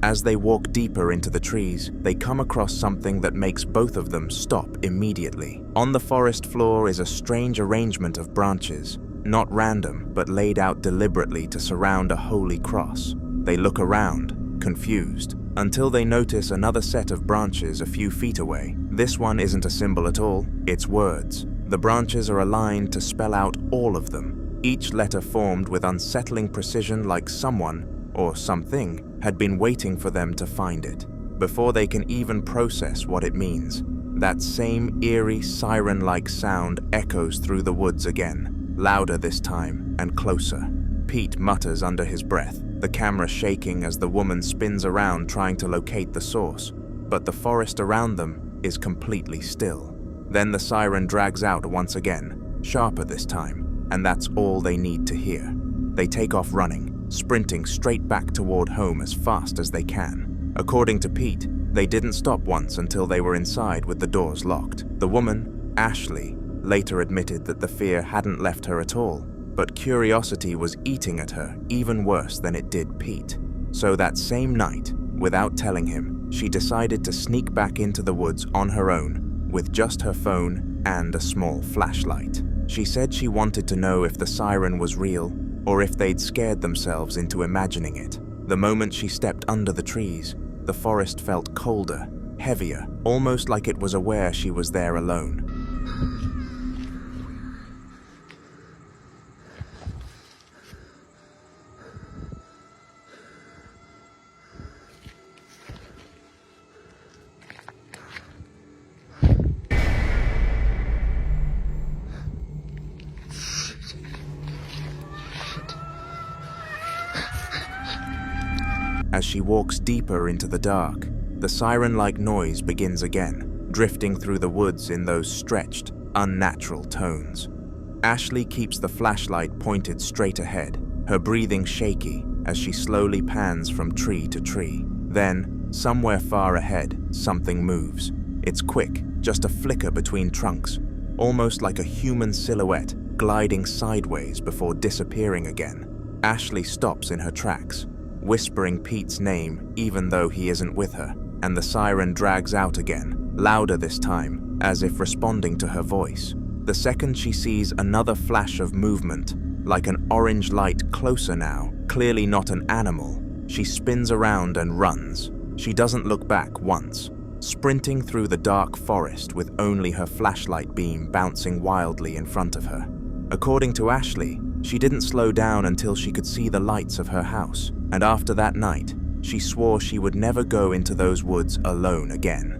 As they walk deeper into the trees, they come across something that makes both of them stop immediately. On the forest floor is a strange arrangement of branches, not random, but laid out deliberately to surround a holy cross. They look around, confused, until they notice another set of branches a few feet away. This one isn't a symbol at all, it's words. The branches are aligned to spell out all of them, each letter formed with unsettling precision, like someone, or something, had been waiting for them to find it. Before they can even process what it means, that same eerie siren-like sound echoes through the woods again, louder this time and closer. Pete mutters under his breath, the camera shaking as the woman spins around trying to locate the source, but the forest around them is completely still. Then the siren drags out once again, sharper this time, and that's all they need to hear. They take off running, sprinting straight back toward home as fast as they can. According to Pete, they didn't stop once until they were inside with the doors locked. The woman, Ashley, later admitted that the fear hadn't left her at all, but curiosity was eating at her even worse than it did Pete. So that same night, without telling him, she decided to sneak back into the woods on her own, with just her phone and a small flashlight. She said she wanted to know if the siren was real, or if they'd scared themselves into imagining it. The moment she stepped under the trees, the forest felt colder, heavier, almost like it was aware she was there alone. As she walks deeper into the dark, the siren-like noise begins again, drifting through the woods in those stretched, unnatural tones. Ashley keeps the flashlight pointed straight ahead, her breathing shaky as she slowly pans from tree to tree. Then, somewhere far ahead, something moves. It's quick, just a flicker between trunks, almost like a human silhouette gliding sideways before disappearing again. Ashley stops in her tracks, whispering Pete's name even though he isn't with her, and the siren drags out again, louder this time, as if responding to her voice. The second she sees another flash of movement, like an orange light closer now, clearly not an animal, she spins around and runs. She doesn't look back once, sprinting through the dark forest with only her flashlight beam bouncing wildly in front of her. According to Ashley, she didn't slow down until she could see the lights of her house, and after that night, she swore she would never go into those woods alone again.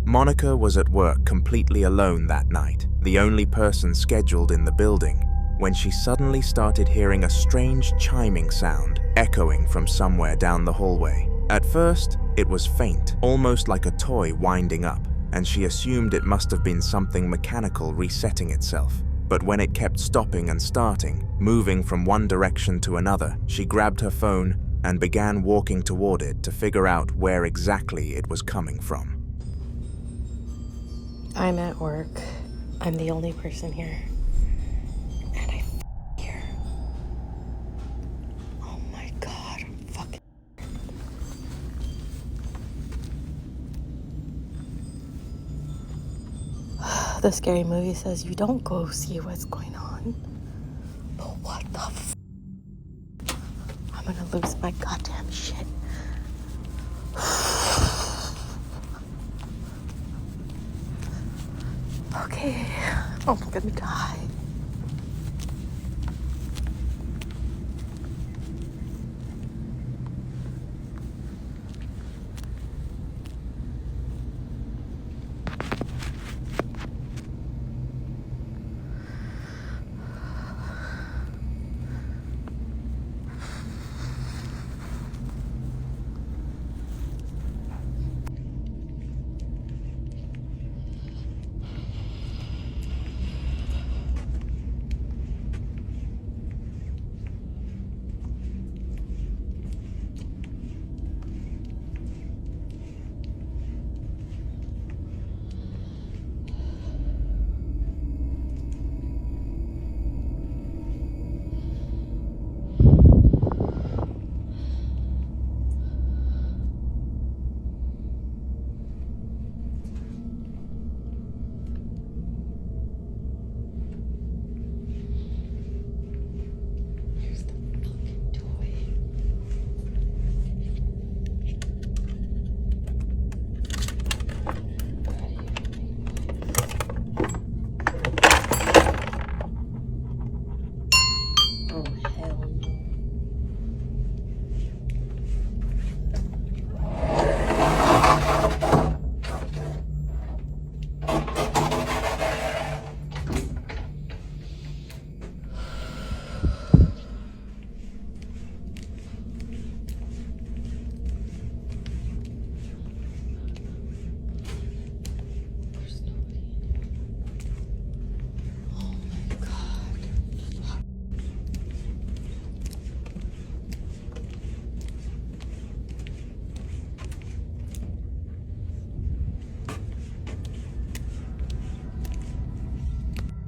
Monica was at work completely alone that night, the only person scheduled in the building, when she suddenly started hearing a strange chiming sound echoing from somewhere down the hallway. At first, it was faint, almost like a toy winding up, and she assumed it must have been something mechanical resetting itself. But when it kept stopping and starting, moving from one direction to another, she grabbed her phone and began walking toward it to figure out where exactly it was coming from. I'm at work. I'm the only person here. And I here. Oh my god, I'm fucking. The scary movie says you don't go see what's going on. But what the f? I'm gonna lose my goddamn shit. Okay. Oh, I'm gonna die.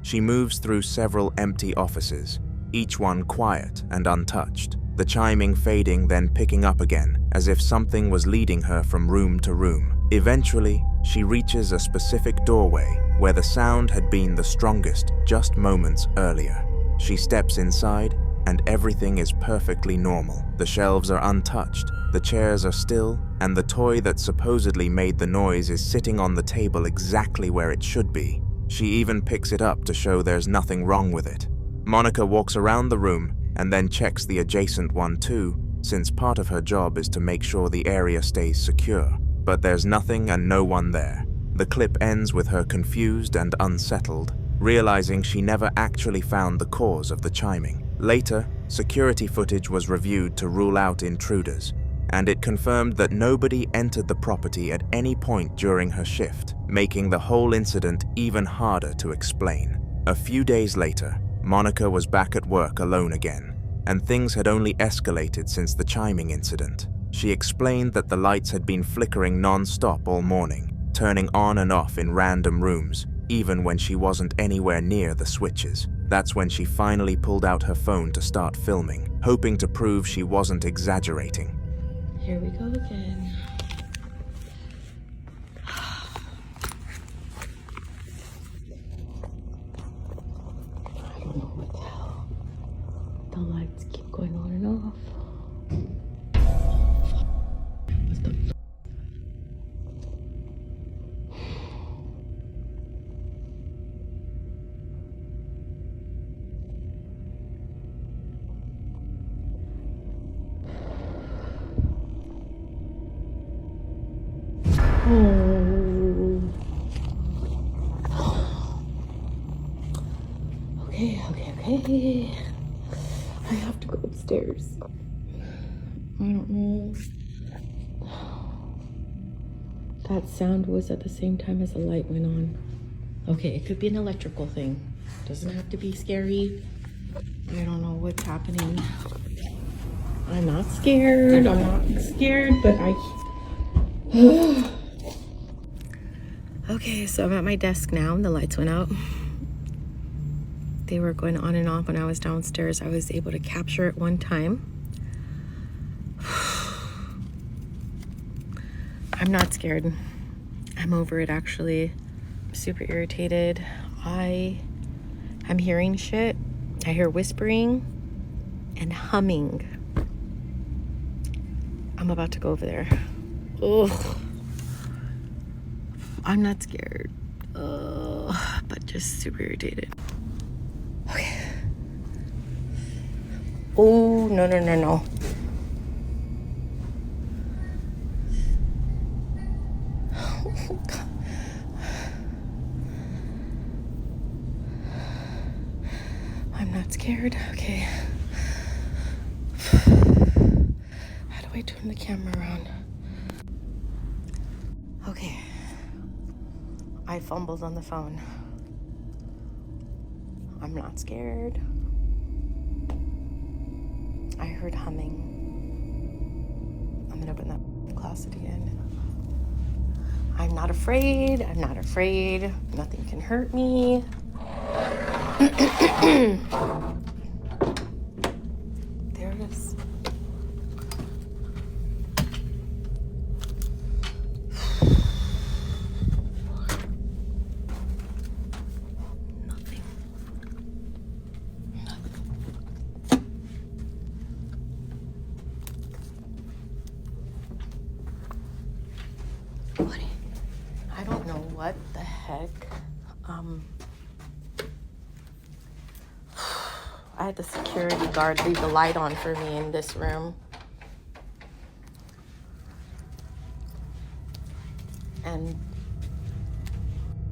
She moves through several empty offices, each one quiet and untouched, the chiming fading then picking up again, as if something was leading her from room to room. Eventually, she reaches a specific doorway where the sound had been the strongest just moments earlier. She steps inside, and everything is perfectly normal. The shelves are untouched, the chairs are still, and the toy that supposedly made the noise is sitting on the table exactly where it should be. She even picks it up to show there's nothing wrong with it. Monica walks around the room and then checks the adjacent one too, since part of her job is to make sure the area stays secure. But there's nothing and no one there. The clip ends with her confused and unsettled, realizing she never actually found the cause of the chiming. Later, security footage was reviewed to rule out intruders, and it confirmed that nobody entered the property at any point during her shift, making the whole incident even harder to explain. A few days later, Monica was back at work alone again, and things had only escalated since the chiming incident. She explained that the lights had been flickering non-stop all morning, turning on and off in random rooms, even when she wasn't anywhere near the switches. That's when she finally pulled out her phone to start filming, hoping to prove she wasn't exaggerating. Here we go again. I don't know what the hell. The lights keep going on and off. Okay. I have to go upstairs. I don't know. That sound was at the same time as the light went on. Okay, it could be an electrical thing. Doesn't have to be scary. I don't know what's happening. I'm not scared. But Okay, so I'm at my desk now and the lights went out. They were going on and off when I was downstairs. I was able to capture it one time. I'm not scared. I'm over it actually. I'm super irritated. I'm hearing shit. I hear whispering and humming. I'm about to go over there. Ugh. I'm not scared. But just super irritated. Okay. Oh, no. Oh, God. I'm not scared. Okay. How do I turn the camera around? Okay. I fumbled on the phone. I'm not scared. I heard humming. I'm gonna open that closet again. I'm not afraid. Nothing can hurt me. There it is. I don't know what the heck. I had the security guard leave the light on for me in this room. And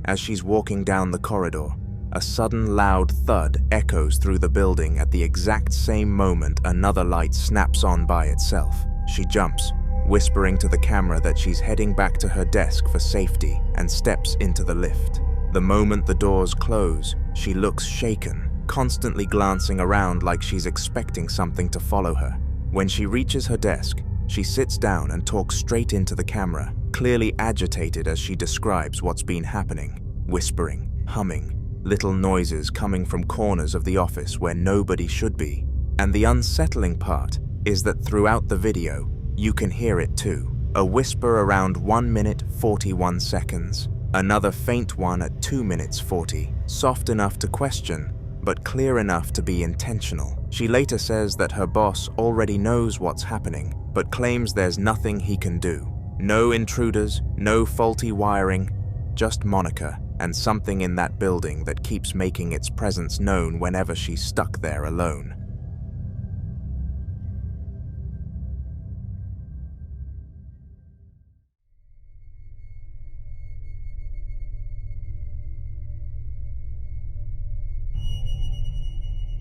as she's walking down the corridor, a sudden loud thud echoes through the building at the exact same moment another light snaps on by itself. She jumps, whispering to the camera that she's heading back to her desk for safety, and steps into the lift. The moment the doors close, she looks shaken, constantly glancing around like she's expecting something to follow her. When she reaches her desk, she sits down and talks straight into the camera, clearly agitated as she describes what's been happening. Whispering, humming, little noises coming from corners of the office where nobody should be. And the unsettling part is that throughout the video, you can hear it too. A whisper around 1 minute 41 seconds. Another faint one at 2 minutes 40. Soft enough to question, but clear enough to be intentional. She later says that her boss already knows what's happening, but claims there's nothing he can do. No intruders, no faulty wiring, just Monica and something in that building that keeps making its presence known whenever she's stuck there alone.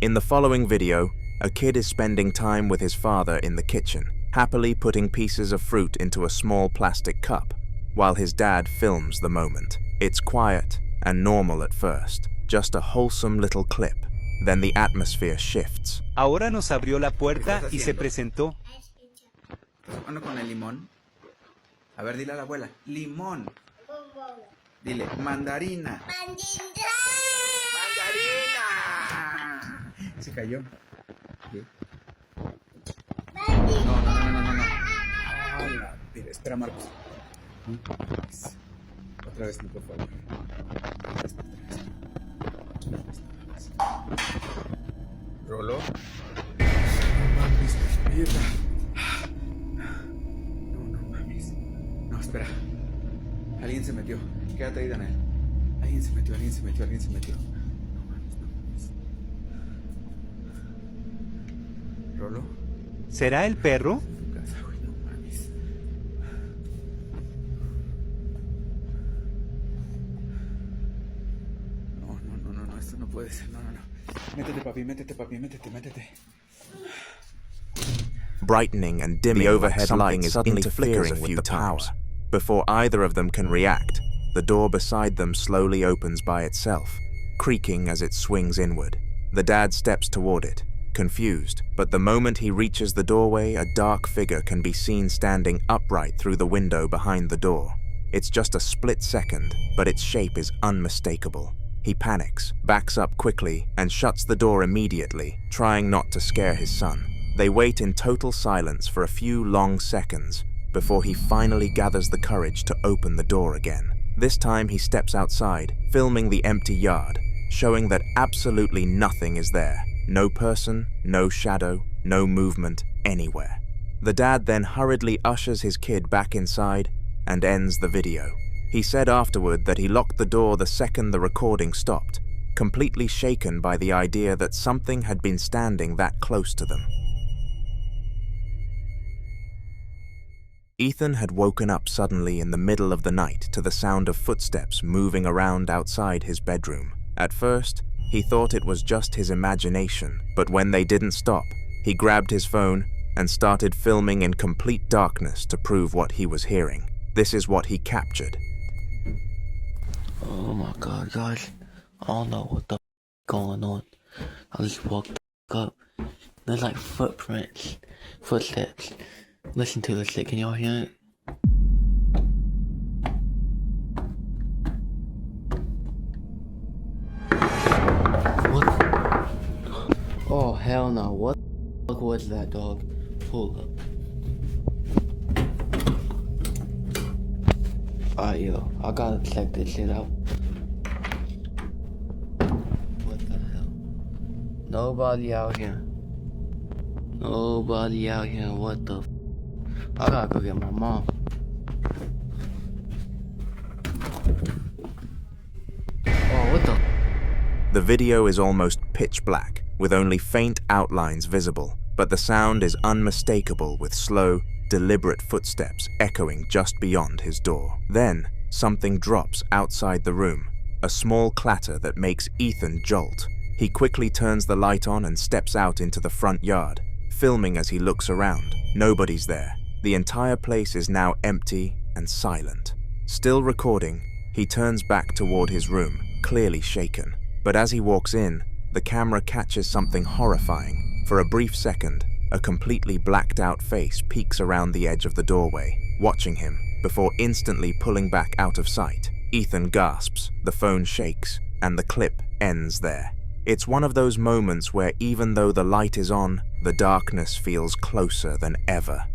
In the following video, a kid is spending time with his father in the kitchen. happily putting pieces of fruit into a small plastic cup, while his dad films the moment. It's quiet and normal at first, just a wholesome little clip. Then the atmosphere shifts. Ahora nos abrió la puerta y se presentó. Uno con el limón. A ver, dile a la abuela. Limón. Dile, mandarina. ¡Mandarina! Se cayó. ¿Qué? No. Hola. Mira, espera, Marcos. Otra vez, no, por favor. Rolo. No mames, mierda. No mames. No, espera. Alguien se metió. Quédate ahí, Daniel. Alguien se metió. No mames. ¿Rolo? ¿Será el perro? No mames. No, esto no puede ser. No. Métete, papi, métete. Brightening and dimming, the overhead lighting is interfering with the power. Before either of them can react, the door beside them slowly opens by itself, creaking as it swings inward. The dad steps toward it, confused, but the moment he reaches the doorway, a dark figure can be seen standing upright through the window behind the door. It's just a split second, but its shape is unmistakable. He panics, backs up quickly, and shuts the door immediately, trying not to scare his son. They wait in total silence for a few long seconds before he finally gathers the courage to open the door again. This time he steps outside, filming the empty yard, showing that absolutely nothing is there. No person, no shadow, no movement anywhere. The dad then hurriedly ushers his kid back inside and ends the video. He said afterward that he locked the door the second the recording stopped, completely shaken by the idea that something had been standing that close to them. Ethan had woken up suddenly in the middle of the night to the sound of footsteps moving around outside his bedroom. At first, he thought it was just his imagination, but when they didn't stop, he grabbed his phone and started filming in complete darkness to prove what he was hearing. This is what he captured. Oh my god, guys. I don't know what the going on. I just woke up. There's like footsteps. Listen to this shit, can y'all hear it? What? Oh hell no, what the fuck was that, dog? Hold up. Alright, yo, I gotta check this shit out. What the hell? Nobody out here. What the f? I gotta go get my mom. Oh, what the? The video is almost pitch black, with only faint outlines visible, but the sound is unmistakable with slow, deliberate footsteps echoing just beyond his door. Then, something drops outside the room, a small clatter that makes Ethan jolt. He quickly turns the light on and steps out into the front yard, filming as he looks around. Nobody's there. The entire place is now empty and silent. Still recording, he turns back toward his room, clearly shaken. But as he walks in, the camera catches something horrifying. For a brief second, a completely blacked out face peeks around the edge of the doorway, watching him, before instantly pulling back out of sight. Ethan gasps, the phone shakes, and the clip ends there. It's one of those moments where even though the light is on, the darkness feels closer than ever.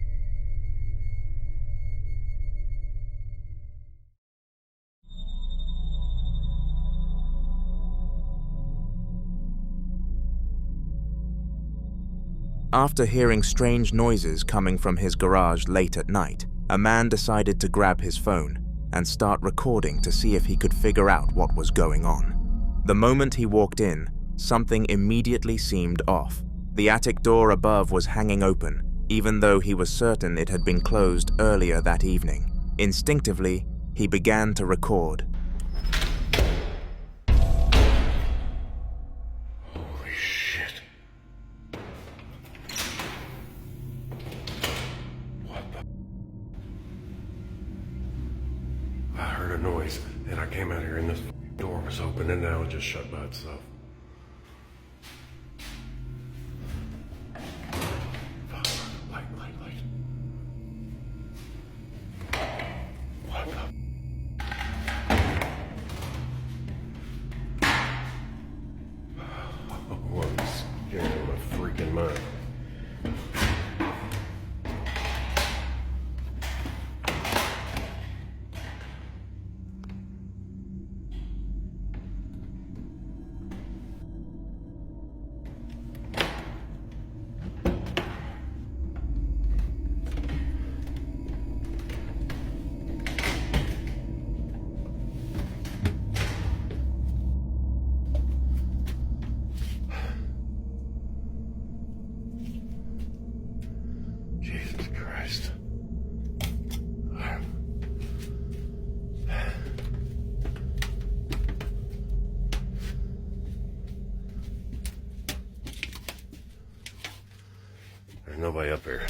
After hearing strange noises coming from his garage late at night, a man decided to grab his phone and start recording to see if he could figure out what was going on. The moment he walked in, something immediately seemed off. The attic door above was hanging open, even though he was certain it had been closed earlier that evening. Instinctively, he began to record. Holy shit. a noise, and I came out here and this door was open, and now it just shut by itself. Light. What the? What is getting in my freaking mind? Jesus Christ. There's nobody up here.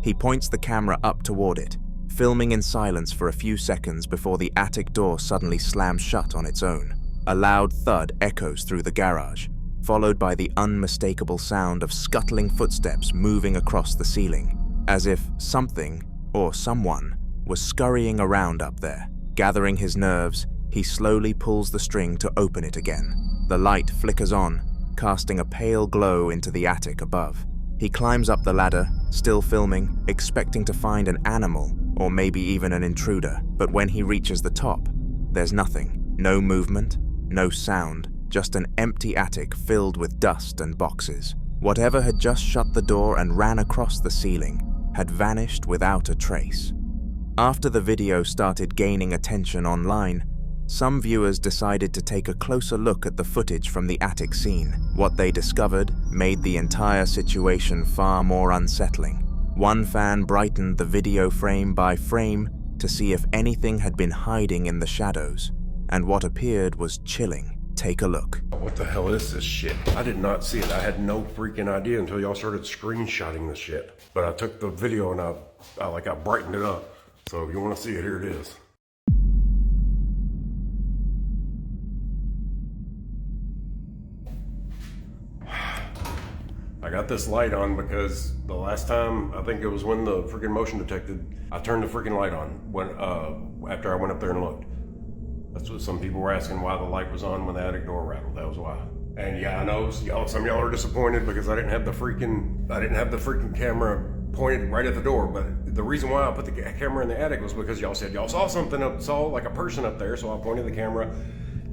He points the camera up toward it, filming in silence for a few seconds before the attic door suddenly slams shut on its own. A loud thud echoes through the garage, followed by the unmistakable sound of scuttling footsteps moving across the ceiling, as if something, or someone, was scurrying around up there. Gathering his nerves, he slowly pulls the string to open it again. The light flickers on, casting a pale glow into the attic above. He climbs up the ladder, still filming, expecting to find an animal, or maybe even an intruder. But when he reaches the top, there's nothing. No movement, no sound, just an empty attic filled with dust and boxes. Whatever had just shut the door and ran across the ceiling had vanished without a trace. After the video started gaining attention online, some viewers decided to take a closer look at the footage from the attic scene. What they discovered made the entire situation far more unsettling. One fan brightened the video frame by frame to see if anything had been hiding in the shadows, and what appeared was chilling. Take a look. What the hell is this shit? I did not see it. I had no freaking idea until y'all started screenshotting this shit. But I took the video and I brightened it up. So if you want to see it, here it is. I got this light on because the last time, I think it was when the freaking motion detected, I turned the freaking light on when after I went up there and looked. That's what some people were asking, why the light was on when the attic door rattled. That was why. And yeah, I know some of y'all are disappointed because I didn't have the freaking camera pointed right at the door. But the reason why I put the camera in the attic was because y'all said y'all saw something saw like a person up there, so I pointed the camera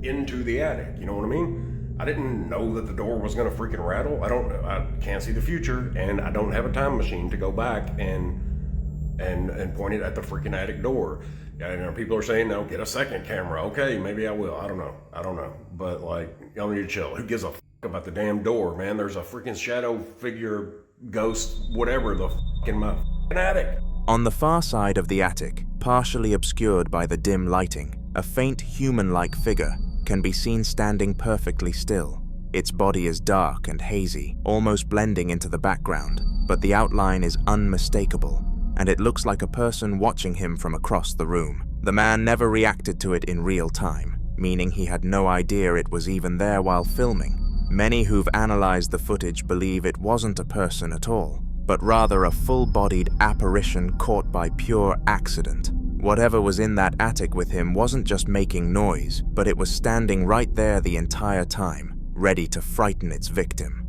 into the attic. You know what I mean? I didn't know that the door was gonna freaking rattle. I can't see the future, and I don't have a time machine to go back and point it at the freaking attic door. And people are saying, no, get a second camera. Okay, maybe I will. I don't know. But like, y'all need to chill. Who gives a fuck about the damn door, man? There's a freaking shadow figure, ghost, whatever, in my fucking attic. On the far side of the attic, partially obscured by the dim lighting, a faint human-like figure can be seen standing perfectly still. Its body is dark and hazy, almost blending into the background, but the outline is unmistakable, and it looks like a person watching him from across the room. The man never reacted to it in real time, meaning he had no idea it was even there while filming. Many who've analyzed the footage believe it wasn't a person at all, but rather a full-bodied apparition caught by pure accident. Whatever was in that attic with him wasn't just making noise, but it was standing right there the entire time, ready to frighten its victim.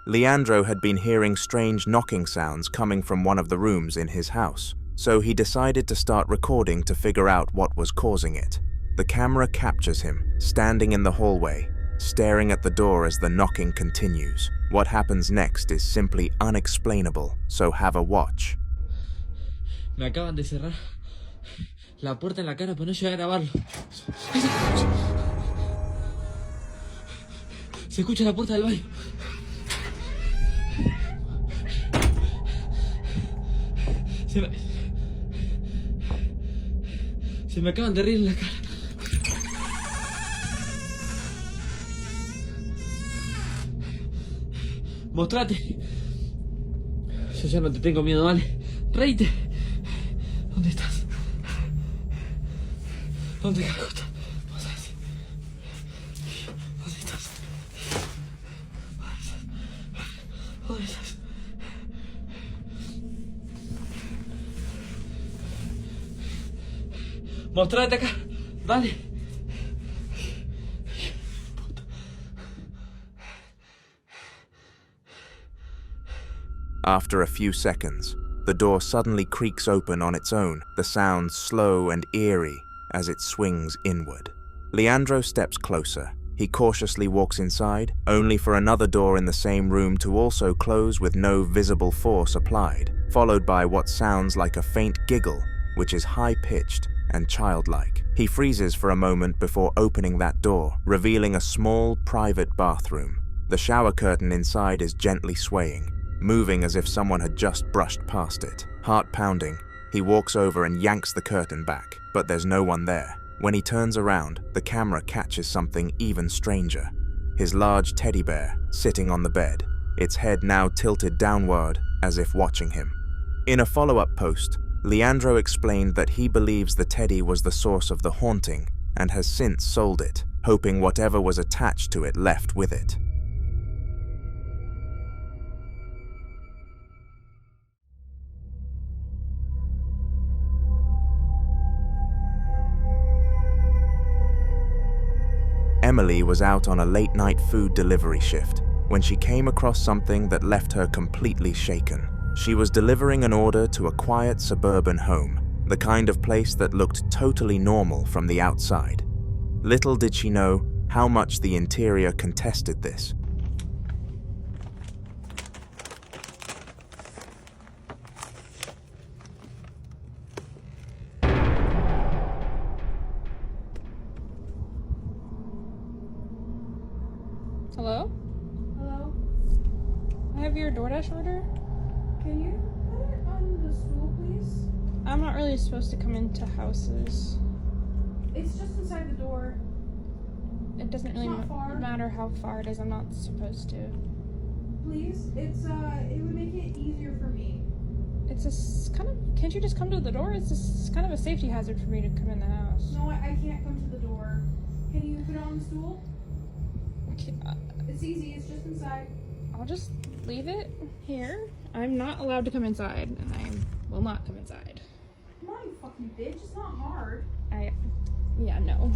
Leandro had been hearing strange knocking sounds coming from one of the rooms in his house, so he decided to start recording to figure out what was causing it. The camera captures him, standing in the hallway, staring at the door as the knocking continues. What happens next is simply unexplainable, so have a watch. Me acaban de cerrar la puerta en la cara, pero no llegué a grabarlo. Se escucha la puerta del baño. Se me acaban de reír en la cara. Mostrate. Yo ya no te tengo miedo, ¿vale? Reíte. ¿Dónde estás? ¿Dónde carajo estás? ¿Dónde estás? ¿Dónde estás? Mostrate acá. Dale. After a few seconds, the door suddenly creaks open on its own, the sound slow and eerie as it swings inward. Leandro steps closer. He cautiously walks inside, only for another door in the same room to also close with no visible force applied, followed by what sounds like a faint giggle, which is high-pitched and childlike. He freezes for a moment before opening that door, revealing a small, private bathroom. The shower curtain inside is gently swaying, moving as if someone had just brushed past it. Heart pounding, he walks over and yanks the curtain back, but there's no one there. When he turns around, the camera catches something even stranger. His large teddy bear sitting on the bed, its head now tilted downward as if watching him. In a follow-up post, Leandro explained that he believes the teddy was the source of the haunting and has since sold it, hoping whatever was attached to it left with it. Emily was out on a late-night food delivery shift when she came across something that left her completely shaken. She was delivering an order to a quiet suburban home, the kind of place that looked totally normal from the outside. Little did she know how much the interior contested this. Hello? Hello? I have your DoorDash order. Can you put it on the stool, please? I'm not really supposed to come into houses. It's just inside the door. It doesn't really matter how far it is. I'm not supposed to. Please? It would make it easier for me. It's just kind of, can't you just come to the door? It's just kind of a safety hazard for me to come in the house. No, I can't come to the door. Can you put it on the stool? Okay, it's easy, it's just inside. I'll just leave it here. I'm not allowed to come inside, and I will not come inside. Come on, you fucking bitch, it's not hard. Yeah, no.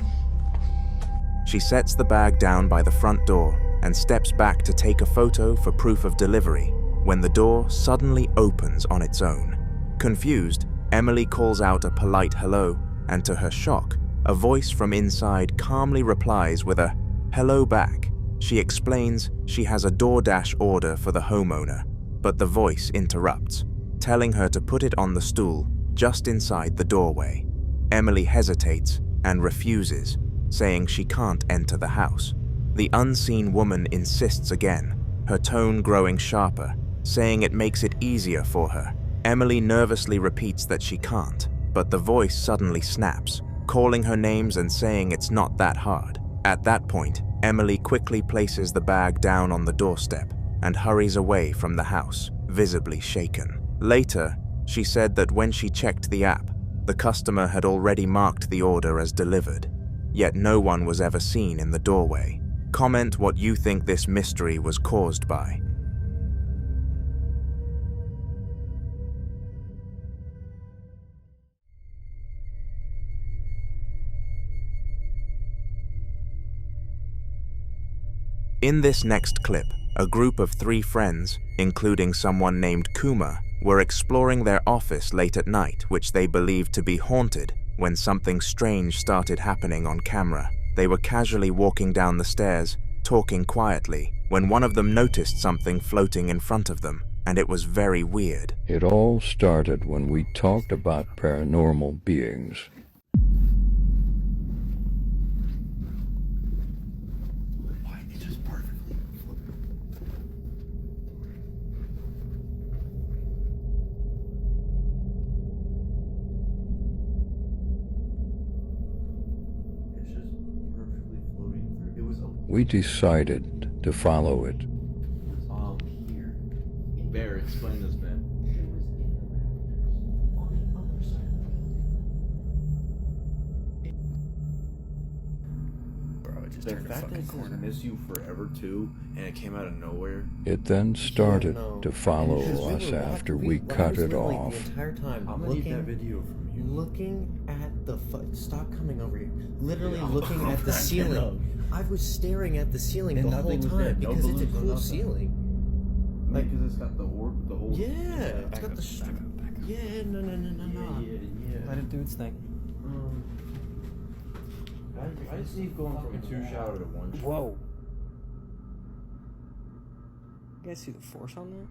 She sets the bag down by the front door and steps back to take a photo for proof of delivery when the door suddenly opens on its own. Confused, Emily calls out a polite hello, and to her shock, a voice from inside calmly replies with a hello back. She explains she has a DoorDash order for the homeowner, but the voice interrupts, telling her to put it on the stool just inside the doorway. Emily hesitates and refuses, saying she can't enter the house. The unseen woman insists again, her tone growing sharper, saying it makes it easier for her. Emily nervously repeats that she can't, but the voice suddenly snaps, calling her names and saying it's not that hard. At that point, Emily quickly places the bag down on the doorstep and hurries away from the house, visibly shaken. Later, she said that when she checked the app, the customer had already marked the order as delivered, yet no one was ever seen in the doorway. Comment what you think this mystery was caused by. In this next clip, a group of 3 friends, including someone named Kuma, were exploring their office late at night, which they believed to be haunted, when something strange started happening on camera. They were casually walking down the stairs, talking quietly, when one of them noticed something floating in front of them, and it was very weird. It all started when we talked about paranormal beings. We decided to follow it. Explain this, man. The fact that it says miss you forever too, and it came out of nowhere. It then started to follow us after we cut it off. The entire time I'm gonna need that video from you. Looking at the stop coming over here. Literally looking at the ceiling. I was staring at the ceiling the whole time because it's a cool ceiling. Like, because it's got the orb, the whole. Yeah, it's got the. Yeah, no. Yeah. Let it do its thing. I see you going from a 2-shower to 1 shower. Whoa. You guys see the force on that?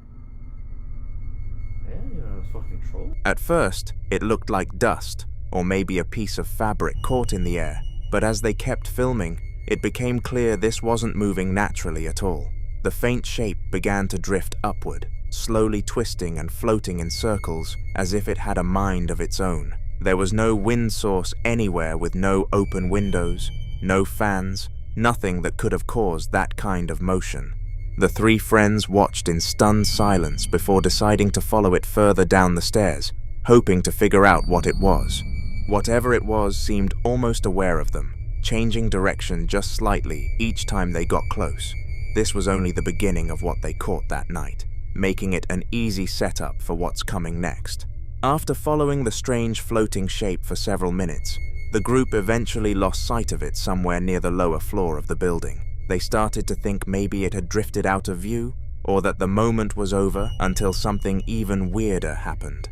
Yeah, it's fucking troll. At first, it looked like dust, or maybe a piece of fabric caught in the air, but as they kept filming, it became clear this wasn't moving naturally at all. The faint shape began to drift upward, slowly twisting and floating in circles as if it had a mind of its own. There was no wind source anywhere with no open windows, no fans, nothing that could have caused that kind of motion. The three friends watched in stunned silence before deciding to follow it further down the stairs, hoping to figure out what it was. Whatever it was seemed almost aware of them, changing direction just slightly each time they got close. This was only the beginning of what they caught that night, making it an easy setup for what's coming next. After following the strange floating shape for several minutes, the group eventually lost sight of it somewhere near the lower floor of the building. They started to think maybe it had drifted out of view, or that the moment was over until something even weirder happened.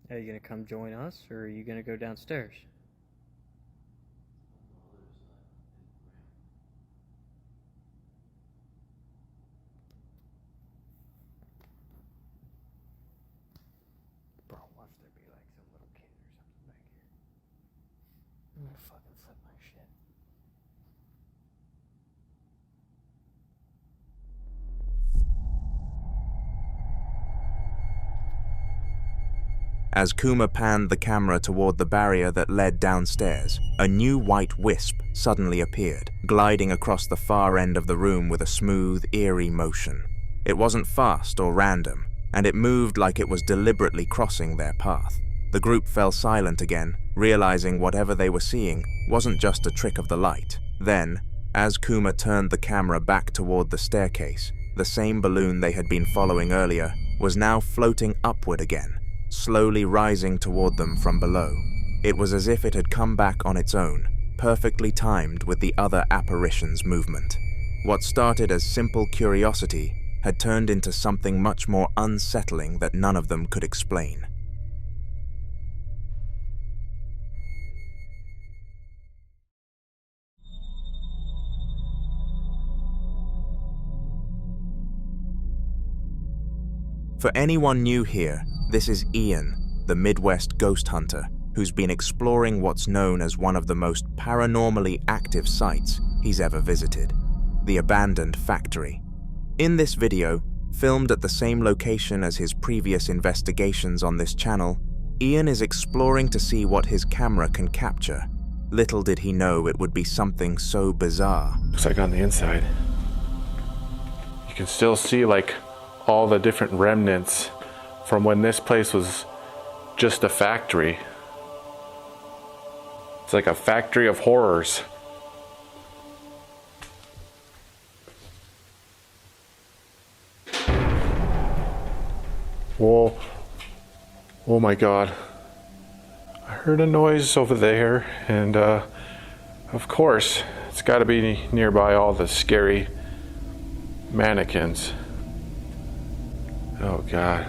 Are you gonna come join us, or are you gonna go downstairs? Bro, watch there be like some little kid or something back here. I'm gonna fucking flip my shit. As Kuma panned the camera toward the barrier that led downstairs, a new white wisp suddenly appeared, gliding across the far end of the room with a smooth, eerie motion. It wasn't fast or random, and it moved like it was deliberately crossing their path. The group fell silent again, realizing whatever they were seeing wasn't just a trick of the light. Then, as Kuma turned the camera back toward the staircase, the same balloon they had been following earlier was now floating upward again, slowly rising toward them from below. It was as if it had come back on its own, perfectly timed with the other apparition's movement. What started as simple curiosity had turned into something much more unsettling that none of them could explain. For anyone new here, this is Ian, the Midwest ghost hunter, who's been exploring what's known as one of the most paranormally active sites he's ever visited, the abandoned factory. In this video, filmed at the same location as his previous investigations on this channel, Ian is exploring to see what his camera can capture. Little did he know it would be something so bizarre. Looks like on the inside, you can still see like all the different remnants from when this place was just a factory. It's like a factory of horrors. Whoa. Oh my God. I heard a noise over there, and of course, it's got to be nearby all the scary mannequins. Oh God.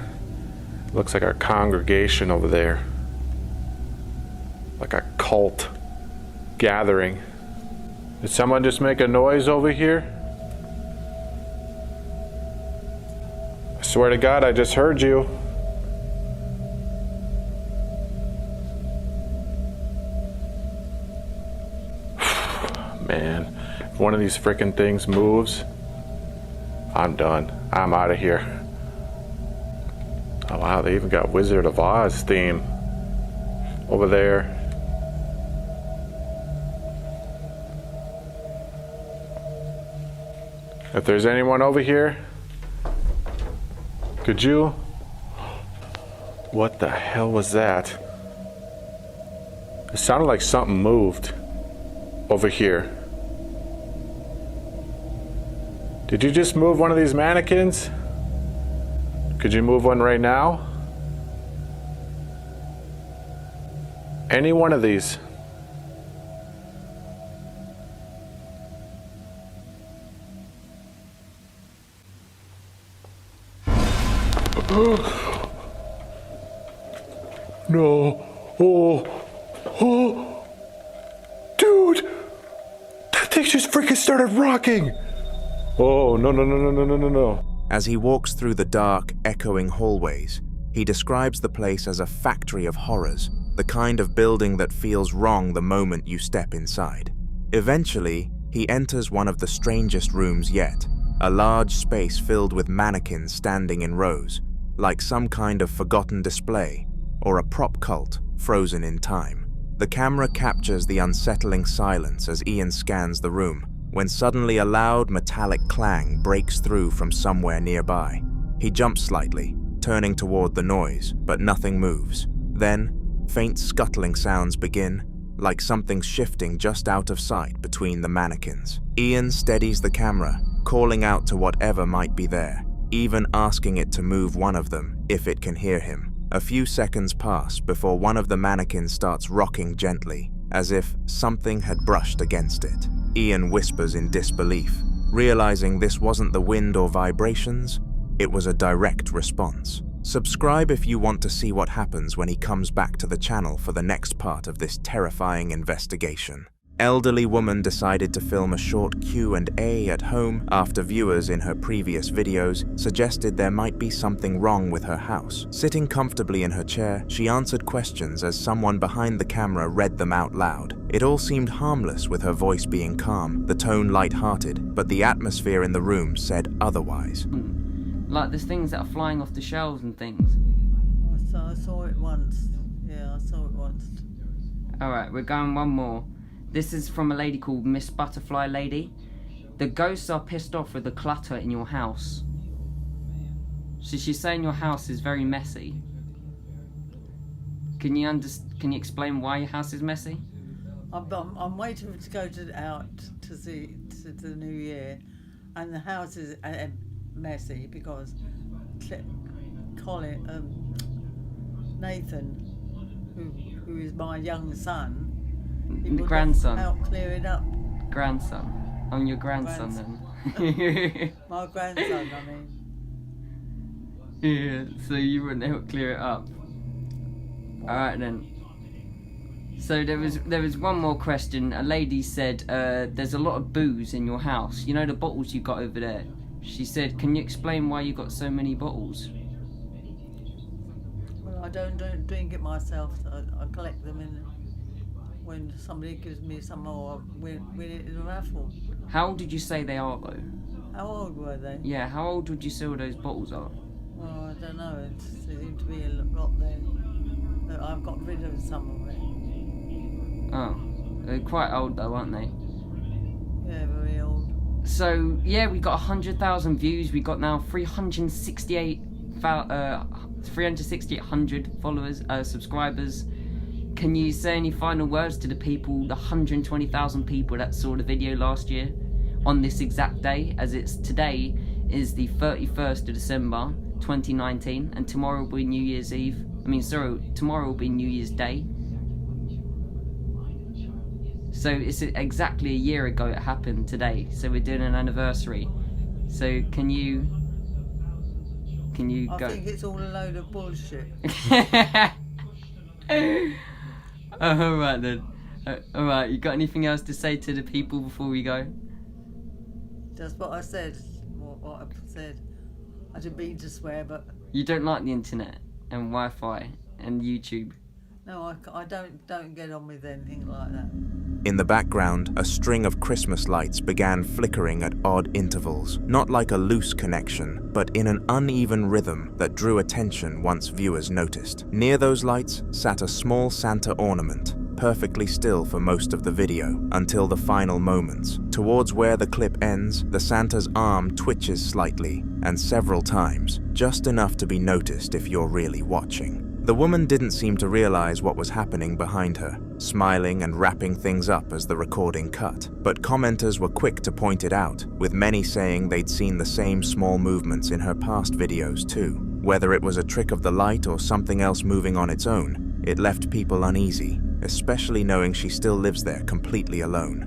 Looks like a congregation over there. Like a cult gathering. Did someone just make a noise over here? I swear to God, I just heard you. Man, if one of these frickin' things moves, I'm done. I'm out of here. Oh wow, they even got Wizard of Oz theme. over there. If there's anyone over here, could you? What the hell was that? It sounded like something moved over here. Did you just move one of these mannequins? Could you move one right now? Any one of these. No. Oh. Dude! That thing just freaking started rocking! Oh, no. As he walks through the dark, echoing hallways, he describes the place as a factory of horrors, the kind of building that feels wrong the moment you step inside. Eventually, he enters one of the strangest rooms yet, a large space filled with mannequins standing in rows, like some kind of forgotten display, or a prop cult frozen in time. The camera captures the unsettling silence as Ian scans the room, when suddenly a loud metallic clang breaks through from somewhere nearby. He jumps slightly, turning toward the noise, but nothing moves. Then, faint scuttling sounds begin, like something shifting just out of sight between the mannequins. Ian steadies the camera, calling out to whatever might be there, even asking it to move one of them if it can hear him. A few seconds pass before one of the mannequins starts rocking gently, as if something had brushed against it. Ian whispers in disbelief, realizing this wasn't the wind or vibrations, it was a direct response. Subscribe if you want to see what happens when he comes back to the channel for the next part of this terrifying investigation. Elderly woman decided to film a short Q&A at home after viewers in her previous videos suggested there might be something wrong with her house. Sitting comfortably in her chair, she answered questions as someone behind the camera read them out loud. It all seemed harmless with her voice being calm, the tone light-hearted, but the atmosphere in the room said otherwise. Like there's things that are flying off the shelves and things. I saw it once. Yeah, I saw it once. Alright, we're going one more. This is from a lady called Miss Butterfly Lady. The ghosts are pissed off with the clutter in your house. So she's saying your house is very messy. Can you explain why your house is messy? I'm waiting to go out to see to the new year, and the house is messy because Nathan, who is my young son, he would grandson. Help clear it up. Grandson. I'm your grandson then. My grandson, I mean. Yeah, so you wouldn't help clear it up. Alright then. So there was one more question. A lady said, there's a lot of booze in your house. You know the bottles you got over there? She said, can you explain why you got so many bottles? Well, I don't drink it myself. So I collect them when somebody gives me some more, win it in a raffle. How old did you say they are though? How old were they? Yeah, how old would you say all those bottles are? Well, I don't know. There seemed to be a lot there. But I've got rid of some of it. Oh, they're quite old though, aren't they? Yeah, very old. So yeah, we got 100,000 views. We got now 368 followers, subscribers. Can you say any final words to the people, the 120,000 people that saw the video last year on this exact day, as it's today is the 31st of December 2019, and tomorrow will be New Year's Eve. Tomorrow will be New Year's Day. So it's exactly a year ago it happened today, so we're doing an anniversary. So can you go? I think it's all a load of bullshit. Alright then. Alright, you got anything else to say to the people before we go? Just what I said. What I said. I didn't mean to swear, but... You don't like the internet and Wi-Fi and YouTube? No, I don't get on with anything like that. In the background, a string of Christmas lights began flickering at odd intervals, not like a loose connection, but in an uneven rhythm that drew attention once viewers noticed. Near those lights sat a small Santa ornament, perfectly still for most of the video, until the final moments. Towards where the clip ends, the Santa's arm twitches slightly, and several times, just enough to be noticed if you're really watching. The woman didn't seem to realize what was happening behind her, smiling and wrapping things up as the recording cut. But commenters were quick to point it out, with many saying they'd seen the same small movements in her past videos too. Whether it was a trick of the light or something else moving on its own, it left people uneasy, especially knowing she still lives there completely alone.